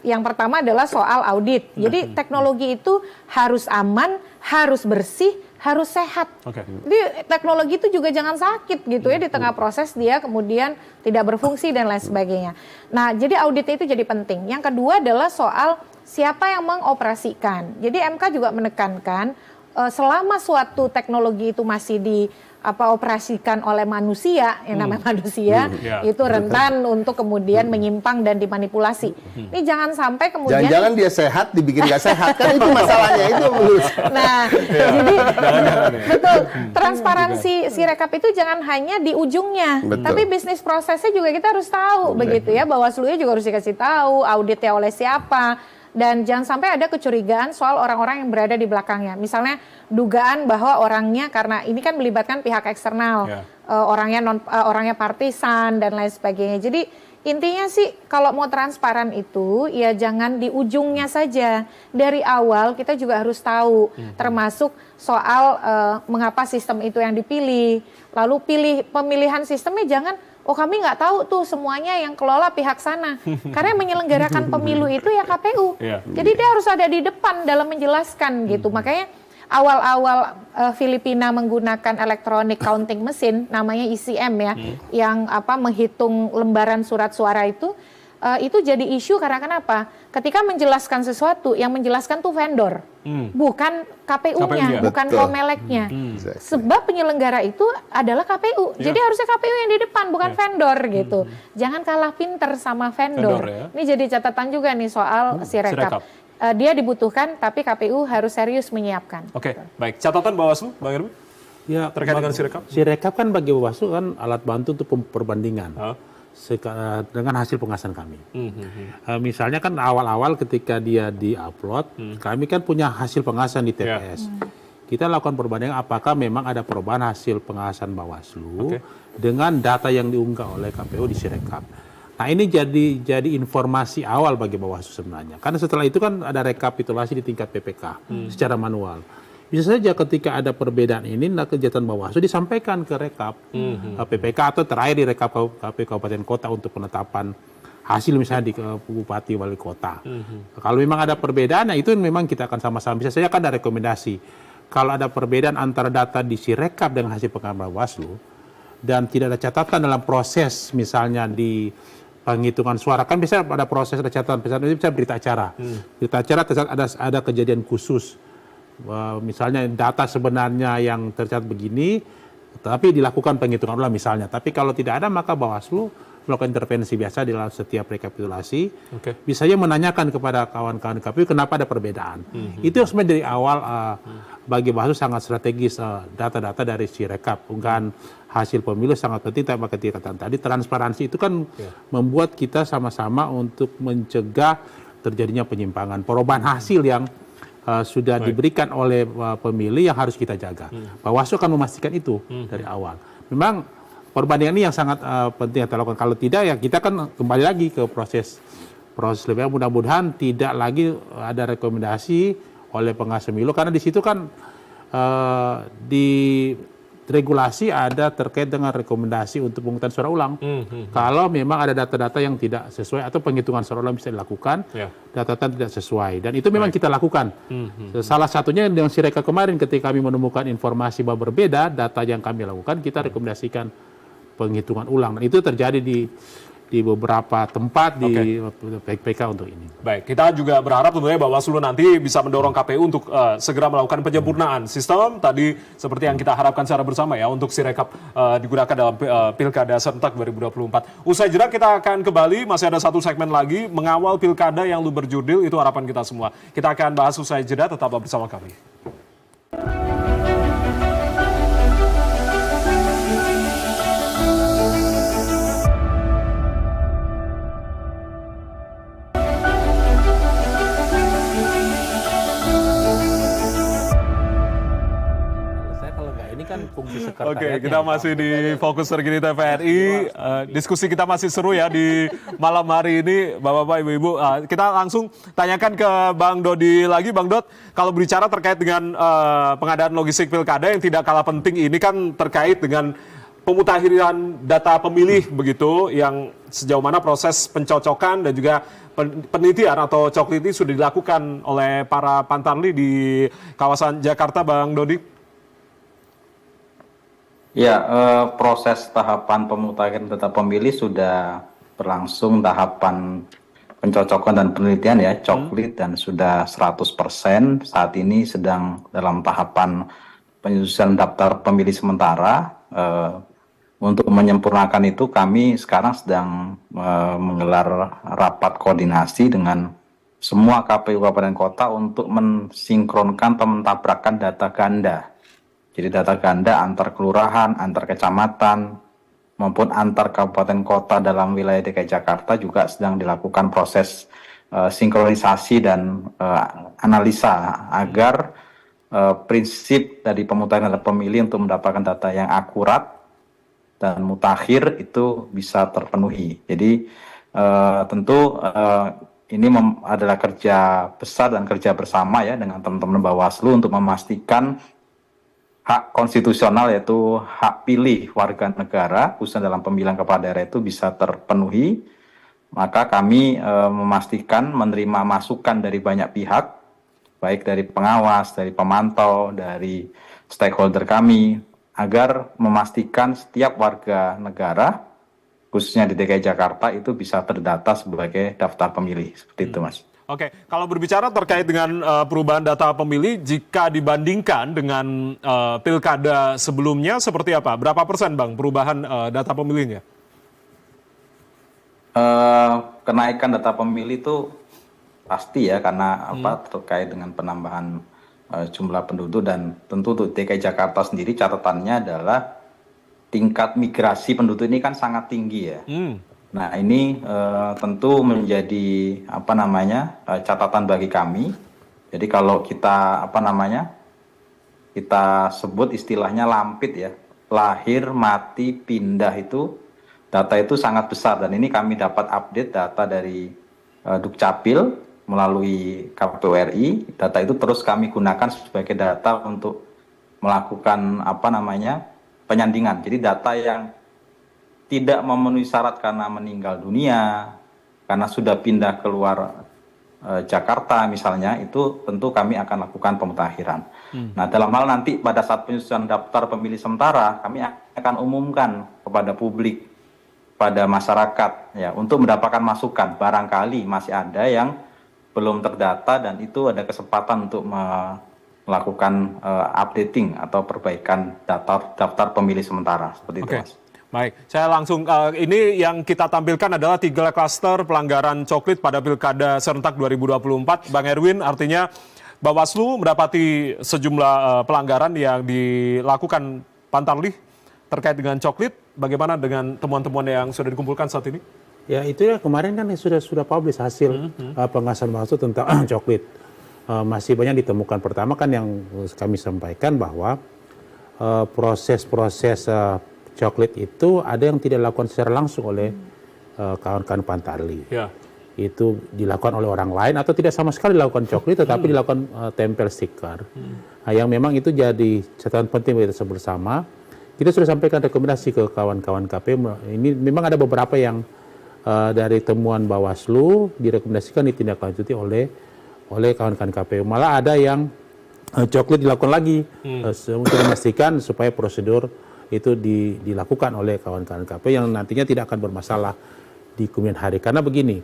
Yang pertama adalah soal audit. Jadi teknologi itu harus aman, harus bersih, harus sehat. Jadi teknologi itu juga jangan sakit gitu ya di tengah proses dia kemudian tidak berfungsi dan lain sebagainya. Nah, jadi audit itu jadi penting. Yang kedua adalah soal siapa yang mengoperasikan. Jadi MK juga menekankan selama suatu teknologi itu masih dioperasikan oleh manusia, yang namanya manusia, itu rentan untuk kemudian menyimpang dan dimanipulasi. Ini jangan sampai kemudian... Jangan-jangan dia sehat, dibikin nggak sehat. Kan itu masalahnya, itu menurut saya. Nah, jadi betul, transparansi Sirekap itu jangan hanya di ujungnya, tapi bisnis prosesnya juga kita harus tahu, begitu ya. Bawaslu-nya juga harus dikasih tahu, auditnya oleh siapa. Dan jangan sampai ada kecurigaan soal orang-orang yang berada di belakangnya. Misalnya dugaan bahwa orangnya, karena ini kan melibatkan pihak eksternal, orangnya partisan dan lain sebagainya. Jadi intinya sih kalau mau transparan itu ya jangan di ujungnya saja. Dari awal kita juga harus tahu, termasuk soal mengapa sistem itu yang dipilih. Lalu pemilihan sistemnya jangan, oh kami nggak tahu tuh semuanya yang kelola pihak sana. Karena yang menyelenggarakan pemilu itu ya KPU. Jadi dia harus ada di depan dalam menjelaskan gitu. Makanya awal-awal Filipina menggunakan electronic counting machine, namanya ECM ya, yang menghitung lembaran surat suara itu jadi isu karena kenapa? Ketika menjelaskan sesuatu, yang menjelaskan tuh vendor, bukan KPU-nya, bukan Komeleknya. Sebab penyelenggara itu adalah KPU, jadi harusnya KPU yang di depan, bukan vendor gitu. Jangan kalah pinter sama vendor. Ini jadi catatan juga nih soal Sirekap. Dia dibutuhkan, tapi KPU harus serius menyiapkan. Oke, baik. Catatan Bawaslu, Bang Irmi? Ya, terkait dengan Sirekap? Sirekap kan bagi Bawaslu kan alat bantu untuk perbandingan. Dengan hasil pengawasan kami. Misalnya kan awal-awal ketika dia di-upload, kami kan punya hasil pengawasan di TPS. Kita lakukan perbandingan apakah memang ada perubahan hasil pengawasan Bawaslu dengan data yang diunggah oleh KPU di Sirekap. Nah ini jadi informasi awal bagi Bawaslu sebenarnya. Karena setelah itu kan ada rekapitulasi di tingkat PPK secara manual. Bisa saja ketika ada perbedaan ini, kegiatan Bawaslu disampaikan ke rekap PPK atau terakhir di rekap KPU Kabupaten Kota untuk penetapan hasil misalnya di Bupati Wali Kota. Kalau memang ada perbedaan, nah itu memang kita akan sama-sama. Bisa saja kan ada rekomendasi. Kalau ada perbedaan antara data di Sirekap dengan hasil pengamatan Bawaslu dan tidak ada catatan dalam proses misalnya di penghitungan suara, kan bisa ada proses, ada catatan, bisa berita acara. Berita acara ada kejadian khusus. Misalnya data sebenarnya yang tercatat begini, tapi dilakukan penghitungan ulang misalnya. Tapi kalau tidak ada, maka Bawaslu melakukan intervensi biasa di dalam setiap rekapitulasi. Bisa saja menanyakan kepada kawan-kawan KPU kenapa ada perbedaan. Itu yang sebenarnya dari awal bagi Bawaslu sangat strategis, data-data dari Sirekap. Bukan hasil pemilu sangat penting, tapi ketika tadi transparansi itu kan membuat kita sama-sama untuk mencegah terjadinya penyimpangan, perubahan hasil yang sudah diberikan oleh pemilih yang harus kita jaga. Bawaslu akan memastikan itu dari awal. Memang perbandingan ini yang sangat penting kita lakukan. Kalau tidak ya kita kan kembali lagi ke proses lebih. Mudah-mudahan tidak lagi ada rekomendasi oleh pengawas pemilu, karena di situ kan di regulasi ada terkait dengan rekomendasi untuk pemungutan suara ulang. Kalau memang ada data-data yang tidak sesuai atau penghitungan suara ulang bisa dilakukan, data-data tidak sesuai. Dan itu memang kita lakukan. Salah satunya dengan Sirekap kemarin ketika kami menemukan informasi bahwa berbeda, data yang kami lakukan, kita rekomendasikan penghitungan ulang. Dan itu terjadi di beberapa tempat di PPK untuk ini. Baik, kita juga berharap tentunya Bawaslu nanti bisa mendorong KPU untuk segera melakukan penyempurnaan sistem tadi seperti yang kita harapkan secara bersama ya untuk Sirekap digunakan dalam Pilkada serentak 2024. Usai jeda kita akan kembali, masih ada satu segmen lagi mengawal Pilkada yang luber jurdil, itu harapan kita semua. Kita akan bahas usai jeda, tetaplah bersama kami. Oke, kita masih di Fokus Terkini TVRI. Diskusi kita masih seru ya di malam hari ini, Bapak-Bapak, Ibu-Ibu. Kita langsung tanyakan ke Bang Dodi lagi. Bang Dod, kalau berbicara terkait dengan pengadaan logistik pilkada yang tidak kalah penting ini kan terkait dengan pemutakhiran data pemilih begitu, yang sejauh mana proses pencocokan dan juga penelitian atau coklit ini sudah dilakukan oleh para pantarli di kawasan Jakarta, Bang Dodi? Ya, proses tahapan pemutakhiran data pemilih sudah berlangsung, tahapan pencocokan dan penelitian ya, coklit, dan sudah 100%. Saat ini sedang dalam tahapan penyusunan daftar pemilih sementara. Untuk menyempurnakan itu, kami sekarang sedang menggelar rapat koordinasi dengan semua KPU Kabupaten Kota untuk mensinkronkan atau mentabrakan data ganda. Jadi data ganda antar kelurahan, antar kecamatan, maupun antar kabupaten kota dalam wilayah DKI Jakarta juga sedang dilakukan proses sinkronisasi dan analisa agar prinsip dari pemutakhiran data pemilih untuk mendapatkan data yang akurat dan mutakhir itu bisa terpenuhi. Jadi tentu ini adalah kerja besar dan kerja bersama ya dengan teman-teman Bawaslu untuk memastikan hak konstitusional, yaitu hak pilih warga negara khususnya dalam pemilihan kepala daerah itu bisa terpenuhi. Maka kami memastikan menerima masukan dari banyak pihak, baik dari pengawas, dari pemantau, dari stakeholder kami, agar memastikan setiap warga negara khususnya di DKI Jakarta itu bisa terdata sebagai daftar pemilih. Seperti itu, Mas. Oke, kalau berbicara terkait dengan perubahan data pemilih, jika dibandingkan dengan pilkada sebelumnya, seperti apa? Berapa persen, Bang, perubahan data pemilihnya? Kenaikan data pemilih itu pasti ya, karena terkait dengan penambahan jumlah penduduk, dan tentu untuk DKI Jakarta sendiri catatannya adalah tingkat migrasi penduduk ini kan sangat tinggi ya. Nah ini tentu menjadi catatan bagi kami. Jadi kalau kita kita sebut istilahnya lampit ya, lahir, mati, pindah, itu data itu sangat besar, dan ini kami dapat update data dari Dukcapil melalui KPU RI. Data itu terus kami gunakan sebagai data untuk melakukan penyandingan. Jadi data yang tidak memenuhi syarat karena meninggal dunia, karena sudah pindah keluar Jakarta misalnya, itu tentu kami akan lakukan pemutakhiran. Nah dalam hal nanti pada saat penyusunan daftar pemilih sementara, kami akan umumkan kepada publik, pada masyarakat ya, untuk mendapatkan masukan. Barangkali masih ada yang belum terdata, dan itu ada kesempatan untuk melakukan updating atau perbaikan daftar pemilih sementara. Seperti itu, Mas. Baik, saya langsung, ini yang kita tampilkan adalah 3 klaster pelanggaran coklit pada Pilkada Serentak 2024. Bang Erwin, artinya Bawaslu mendapati sejumlah pelanggaran yang dilakukan Pantarlih terkait dengan coklit. Bagaimana dengan temuan-temuan yang sudah dikumpulkan saat ini? Ya itu ya, kemarin kan sudah publish hasil pengawasan Bawaslu tentang coklit. Masih banyak ditemukan. Pertama kan yang kami sampaikan bahwa proses-proses coklit itu ada yang tidak dilakukan secara langsung oleh kawan-kawan Pantarlih. Ya. Itu dilakukan oleh orang lain atau tidak sama sekali dilakukan coklit, tetapi dilakukan tempel stiker. Nah, yang memang itu jadi catatan penting bagi kita bersama. Kita sudah sampaikan rekomendasi ke kawan-kawan KPU. Ini memang ada beberapa yang dari temuan Bawaslu direkomendasikan ditindaklanjuti oleh kawan-kawan KPU. Malah ada yang coklit dilakukan lagi untuk memastikan supaya prosedur itu dilakukan oleh kawan-kawan KPU yang nantinya tidak akan bermasalah di kemudian hari. Karena begini,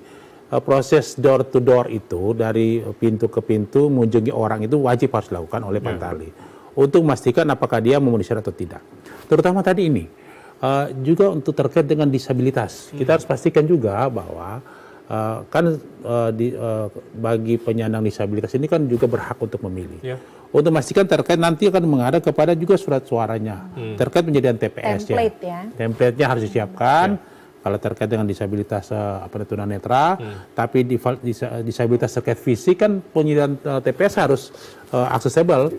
proses door to door itu dari pintu ke pintu mengunjungi orang itu wajib harus dilakukan oleh Pantarlih untuk memastikan apakah dia memenuhi syarat atau tidak. Terutama tadi ini juga untuk terkait dengan disabilitas. Kita harus pastikan juga bahwa bagi penyandang disabilitas ini kan juga berhak untuk memilih. Yeah. Untuk memastikan terkait nanti akan mengarah kepada juga surat suaranya terkait penyediaan TPS. Template ya. Template-nya harus disiapkan. kalau terkait dengan disabilitas tunanetra, tapi disabilitas terkait fisik kan penyediaan TPS harus aksesibel,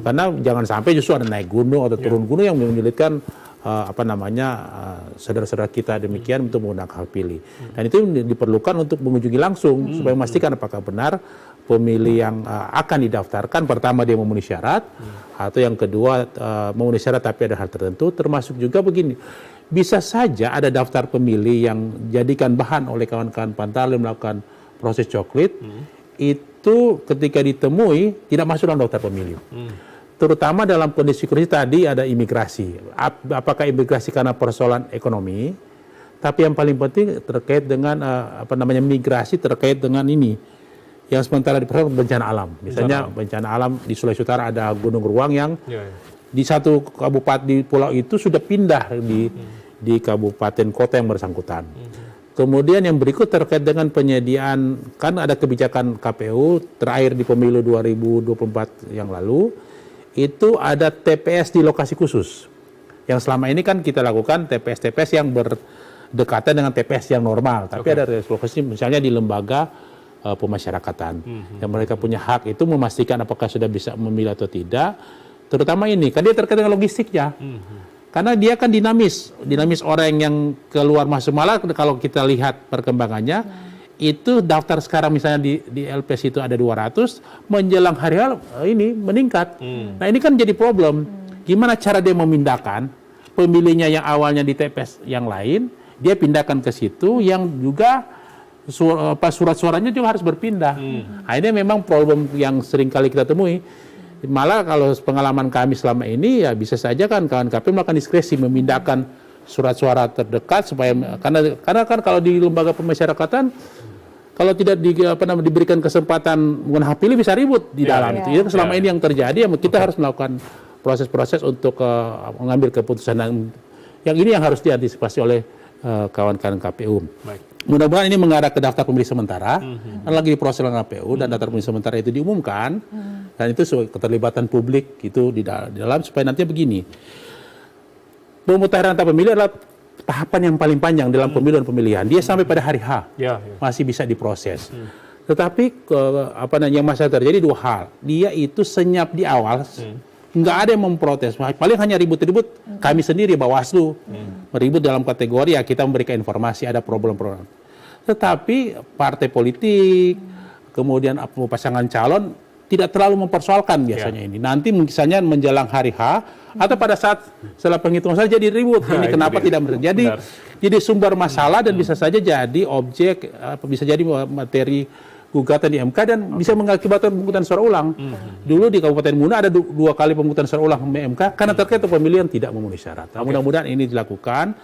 karena jangan sampai justru ada naik gunung atau turun gunung yang menyulitkan saudara-saudara kita demikian untuk menggunakan hak pilih. Dan itu diperlukan untuk mengunjungi langsung supaya memastikan apakah benar pemilih yang akan didaftarkan, pertama dia memenuhi syarat, atau yang kedua memenuhi syarat tapi ada hal tertentu, termasuk juga begini. Bisa saja ada daftar pemilih yang jadikan bahan oleh kawan-kawan Pantarlih melakukan proses coklit, itu ketika ditemui tidak masuk dalam daftar pemilih. Terutama dalam kondisi tadi ada imigrasi. Apakah imigrasi karena persoalan ekonomi? Tapi yang paling penting terkait dengan migrasi terkait dengan ini. Yang sementara dipersoalkan bencana alam. Misalnya bencana alam di Sulawesi Utara ada gunung ruang yang di satu kabupaten di pulau itu sudah pindah di kabupaten kota yang bersangkutan. Kemudian yang berikut terkait dengan penyediaan, kan ada kebijakan KPU terakhir di pemilu 2024 yang lalu, itu ada TPS di lokasi khusus. Yang selama ini kan kita lakukan TPS-TPS yang berdekatan dengan TPS yang normal. Tapi ada lokasi misalnya di lembaga pemasyarakatan. Yang mereka punya hak itu memastikan apakah sudah bisa memilih atau tidak. Terutama ini, kan dia terkait dengan logistiknya. Karena dia kan dinamis orang yang keluar masuk, malah kalau kita lihat perkembangannya, itu daftar sekarang misalnya di LPS itu ada 200, menjelang hari ini meningkat. Nah ini kan jadi problem. Gimana cara dia memindahkan pemilihnya yang awalnya di TPS yang lain, dia pindahkan ke situ yang juga surat suaranya juga harus berpindah. Nah, ini memang problem yang sering kali kita temui. Malah kalau pengalaman kami selama ini ya bisa saja kan kawan KPU melakukan diskresi memindahkan surat suara terdekat supaya karena kan kalau di lembaga pemasyarakatan kalau tidak diberikan kesempatan menggunakan hak pilih bisa ribut di dalam itu. Itu selama ini yang terjadi, ya kita harus melakukan proses-proses untuk mengambil keputusan yang ini yang harus diantisipasi oleh kawan-kawan KPU. Baik. Mudah-mudahan ini mengarah ke daftar pemilih sementara, dan lagi diproses oleh KPU, dan daftar pemilih sementara itu diumumkan, dan itu sebagai keterlibatan publik itu di dalam supaya nantinya begini. Pemutahiran daftar pemilih adalah tahapan yang paling panjang dalam pemilu dan pemilihan. Dia sampai pada hari H masih bisa diproses. Tetapi yang masalah terjadi dua hal. Dia itu senyap di awal. Nggak ada yang memprotes, paling hanya ribut-ribut kami sendiri Bawaslu meribut dalam kategori ya kita memberikan informasi ada problem-problem. Tetapi partai politik kemudian pasangan calon tidak terlalu mempersoalkan biasanya ini. Nanti misalnya menjelang hari H atau pada saat setelah penghitungan saja jadi ribut. Ini kenapa tidak terjadi? Jadi sumber masalah dan bisa saja jadi objek, bisa jadi materi gugatan di MK dan bisa mengakibatkan pemungutan suara ulang. Dulu di Kabupaten Muna ada 2 kali pemungutan suara ulang di MK karena terkait pemilihan tidak memenuhi syarat. Mudah-mudahan ini dilakukan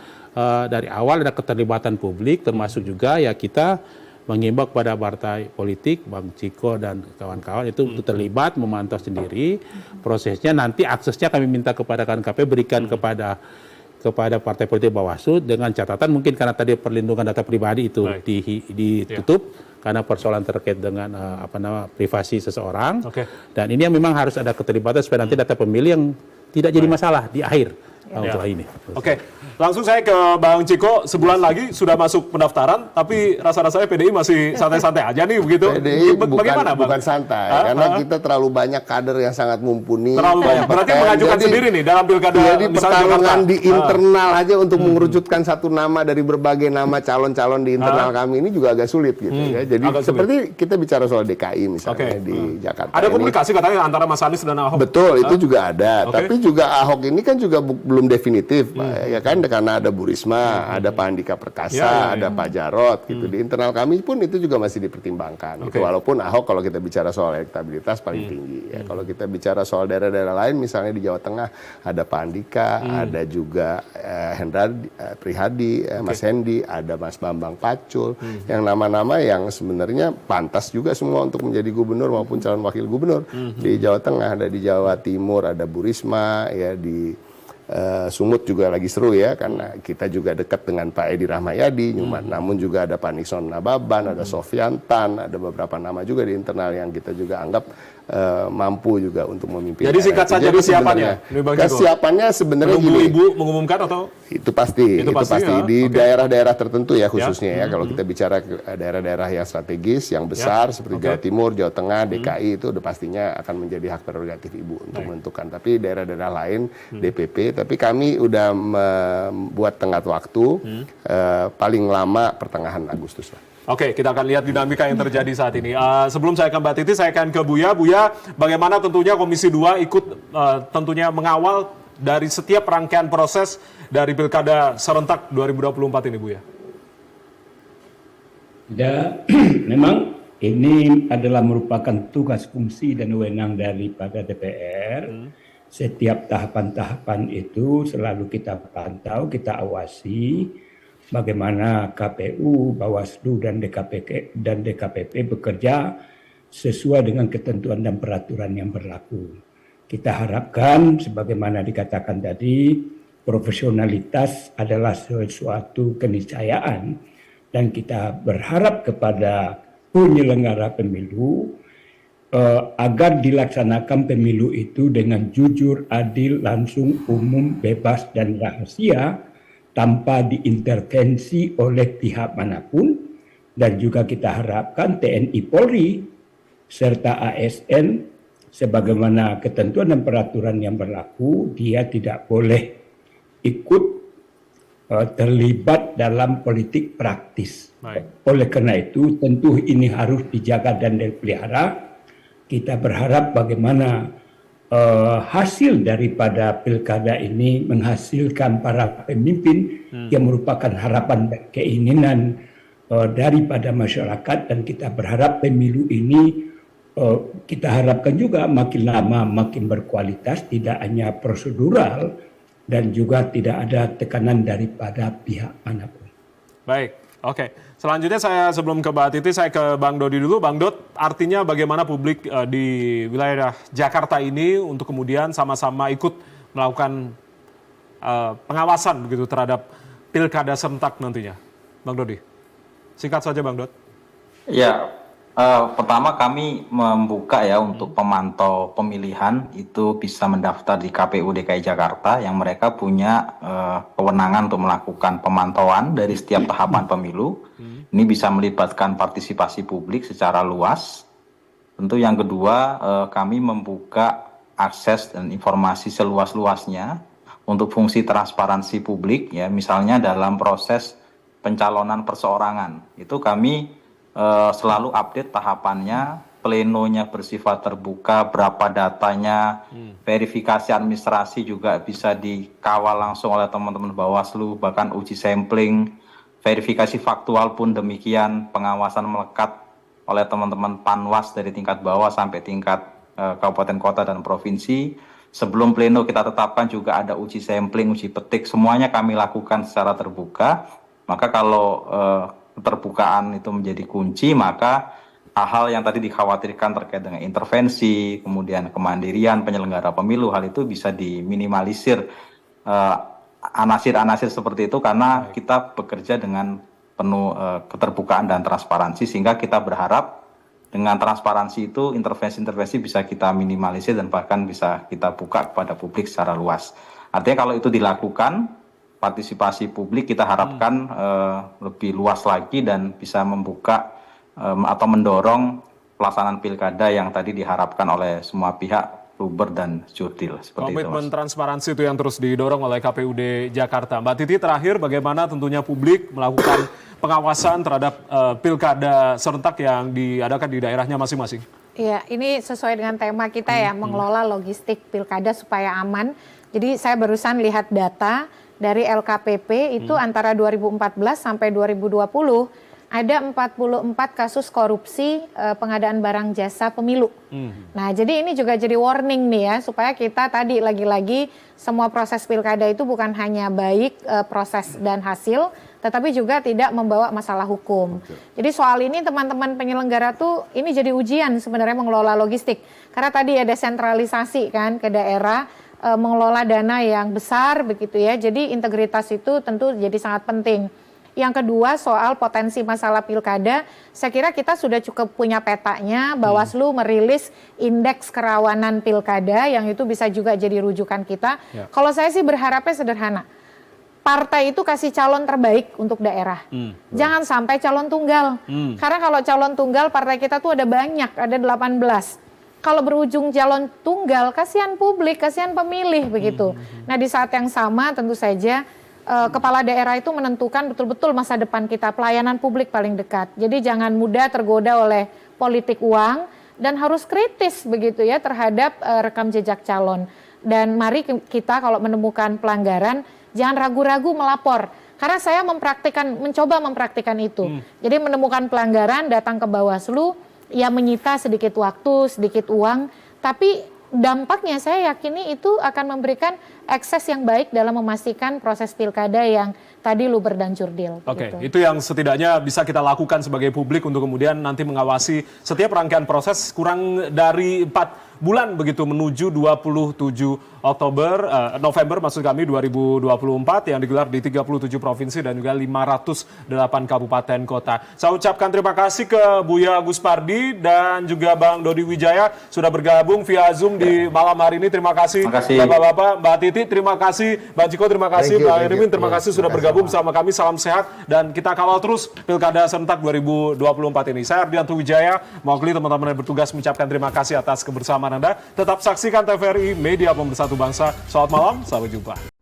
dari awal, ada keterlibatan publik, termasuk juga ya kita mengimbau kepada partai politik, Bang Ciko dan kawan-kawan itu terlibat memantau sendiri prosesnya. Nanti aksesnya kami minta kepada KPU berikan kepada partai politik Bawaslu dengan catatan mungkin karena tadi perlindungan data pribadi itu ditutup karena persoalan terkait dengan privasi seseorang. Dan ini yang memang harus ada keterlibatan supaya nanti data pemilih yang tidak jadi masalah di akhir setelah ini. Langsung saya ke Bang Ciko, sebulan lagi sudah masuk pendaftaran, tapi rasa-rasanya PDI masih santai-santai aja nih begitu. PDI bagaimana, bukan santai, karena kita terlalu banyak kader yang sangat mumpuni. Terlalu banyak, berarti mengajukan sendiri nih dalam pilkada. Jadi pertarungan di internal aja untuk mengerucutkan satu nama dari berbagai nama calon-calon di internal kami ini juga agak sulit gitu ya. Jadi seperti kita bicara soal DKI misalnya di Jakarta. Ada komunikasi katanya antara Mas Anies dan Ahok. Betul, itu juga ada. Tapi juga Ahok ini kan juga belum definitif, ya kan? Karena ada Bu Risma, ada Pak Andika Perkasa, ada Pak Jarod, gitu. Di internal kami pun itu juga masih dipertimbangkan. Gitu. Walaupun Ahok kalau kita bicara soal elektabilitas paling tinggi. Ya. Kalau kita bicara soal daerah-daerah lain, misalnya di Jawa Tengah ada Pak Andika, ada juga Hendra Prihadi, Mas Hendi, ada Mas Bambang Pacul, yang nama-nama yang sebenarnya pantas juga semua untuk menjadi gubernur maupun calon wakil gubernur. Di Jawa Tengah, ada di Jawa Timur, ada Bu Risma, ya di Sumut juga lagi seru ya, karena kita juga dekat dengan Pak Edi Rahmayadi, namun juga ada Pak Nixon Nababan, ada Sofyan Tan, ada beberapa nama juga di internal yang kita juga anggap mampu juga untuk memimpin. Jadi singkat saja kesiapannya. Kesiapannya sebenarnya gini. Ibu mengumumkan atau? Itu pasti ya. Di daerah-daerah tertentu ya khususnya ya. Kalau kita bicara daerah-daerah yang strategis, yang besar seperti Jawa Timur, Jawa Tengah, DKI itu udah pastinya akan menjadi hak prerogatif Ibu untuk menentukan. Tapi daerah-daerah lain DPP, tapi kami udah membuat tenggat waktu paling lama pertengahan Agustus lah. Oke, kita akan lihat dinamika yang terjadi saat ini. Sebelum saya ke Mbak Titi, saya akan ke Buya. Buya, bagaimana tentunya Komisi 2 ikut tentunya mengawal dari setiap rangkaian proses dari Pilkada serentak 2024 ini, Buya? Ya, memang ini adalah merupakan tugas, fungsi, dan wewenang daripada DPR. Setiap tahapan-tahapan itu selalu kita pantau, kita awasi bagaimana KPU, Bawaslu, dan DKPP bekerja sesuai dengan ketentuan dan peraturan yang berlaku. Kita harapkan, sebagaimana dikatakan tadi, profesionalitas adalah sesuatu keniscayaan, dan kita berharap kepada penyelenggara pemilu agar dilaksanakan pemilu itu dengan jujur, adil, langsung, umum, bebas, dan rahasia, tanpa diintervensi oleh pihak manapun. Dan juga kita harapkan TNI Polri serta ASN sebagaimana ketentuan dan peraturan yang berlaku, dia tidak boleh ikut terlibat dalam politik praktis. Oleh karena itu tentu ini harus dijaga dan dipelihara. Kita berharap bagaimana hasil daripada pilkada ini menghasilkan para pemimpin yang merupakan harapan dan keinginan daripada masyarakat, dan kita berharap pemilu ini kita harapkan juga makin lama makin berkualitas, tidak hanya prosedural dan juga tidak ada tekanan daripada pihak manapun. Baik, oke. Selanjutnya saya sebelum ke Mbak Titi, saya ke Bang Dodi dulu. Bang Dod, artinya bagaimana publik di wilayah Jakarta ini untuk kemudian sama-sama ikut melakukan pengawasan begitu terhadap pilkada serentak nantinya, Bang Dodi? Singkat saja, Bang Dod. Ya, pertama kami membuka ya untuk pemantau pemilihan itu bisa mendaftar di KPU DKI Jakarta yang mereka punya kewenangan untuk melakukan pemantauan dari setiap tahapan pemilu. Ini bisa melibatkan partisipasi publik secara luas. Tentu yang kedua, kami membuka akses dan informasi seluas-luasnya untuk fungsi transparansi publik ya, misalnya dalam proses pencalonan perseorangan. Itu kami selalu update tahapannya, plenonya bersifat terbuka, berapa datanya, verifikasi administrasi juga bisa dikawal langsung oleh teman-teman Bawaslu, bahkan uji sampling, verifikasi faktual pun demikian, pengawasan melekat oleh teman-teman Panwas dari tingkat bawah sampai tingkat kabupaten kota dan provinsi. Sebelum pleno kita tetapkan juga ada uji sampling, uji petik, semuanya kami lakukan secara terbuka. Maka kalau keterbukaan itu menjadi kunci, maka hal-hal yang tadi dikhawatirkan terkait dengan intervensi, kemudian kemandirian penyelenggara pemilu, hal itu bisa diminimalisir anasir-anasir seperti itu karena kita bekerja dengan penuh keterbukaan dan transparansi, sehingga kita berharap dengan transparansi itu intervensi-intervensi bisa kita minimalisir dan bahkan bisa kita buka kepada publik secara luas. Artinya kalau itu dilakukan, partisipasi publik kita harapkan lebih luas lagi dan bisa membuka atau mendorong pelaksanaan pilkada yang tadi diharapkan oleh semua pihak, Luber dan Jurdil. Komitmen transparansi itu yang terus didorong oleh KPUD Jakarta. Mbak Titi, terakhir bagaimana tentunya publik melakukan pengawasan terhadap pilkada serentak yang diadakan di daerahnya masing-masing? Iya, ini sesuai dengan tema kita ya, mengelola logistik pilkada supaya aman. Jadi saya barusan lihat data dari LKPP itu antara 2014 sampai 2020 ada 44 kasus korupsi pengadaan barang jasa pemilu. Nah, jadi ini juga jadi warning nih ya, supaya kita tadi lagi-lagi semua proses pilkada itu bukan hanya baik proses dan hasil, tetapi juga tidak membawa masalah hukum. Jadi soal ini teman-teman penyelenggara tuh ini jadi ujian sebenarnya mengelola logistik. Karena tadi ada desentralisasi kan ke daerah, mengelola dana yang besar begitu ya. Jadi integritas itu tentu jadi sangat penting. Yang kedua soal potensi masalah pilkada, saya kira kita sudah cukup punya petanya. Bawaslu merilis indeks kerawanan pilkada yang itu bisa juga jadi rujukan kita. Kalau saya sih berharapnya sederhana. Partai itu kasih calon terbaik untuk daerah. Jangan sampai calon tunggal. Karena kalau calon tunggal partai kita tuh ada banyak, ada 18. Kalau berujung calon tunggal, kasihan publik, kasihan pemilih begitu. Nah di saat yang sama tentu saja kepala daerah itu menentukan betul-betul masa depan kita, pelayanan publik paling dekat. Jadi jangan mudah tergoda oleh politik uang dan harus kritis begitu ya terhadap rekam jejak calon. Dan mari kita kalau menemukan pelanggaran jangan ragu-ragu melapor. Karena saya mencoba mempraktikkan itu. Jadi menemukan pelanggaran datang ke Bawaslu, ya menyita sedikit waktu, sedikit uang, tapi dampaknya saya yakini itu akan memberikan akses yang baik dalam memastikan proses pilkada yang tadi luber dan jurdil. Oke, gitu. itu yang setidaknya bisa kita lakukan sebagai publik untuk kemudian nanti mengawasi setiap rangkaian proses kurang dari 4 bulan begitu menuju 27 November maksud kami 2024 yang digelar di 37 provinsi dan juga 508 kabupaten kota. Saya ucapkan terima kasih ke Buya Agus Pardi dan juga Bang Dodi Wijaya sudah bergabung via Zoom di malam hari ini. Terima kasih Bapak-bapak, Mbak Titi, terima kasih, Bang Ciko, terima kasih, Bang Erwin, terima kasih sudah bergabung bersama kami. Salam sehat dan kita kawal terus Pilkada Serentak 2024 ini. Saya Ardianto Wijaya, mewakili teman-teman yang bertugas mengucapkan terima kasih atas kebersamaan Anda. Tetap saksikan TVRI, media pemersatu bangsa. Selamat malam, sampai jumpa.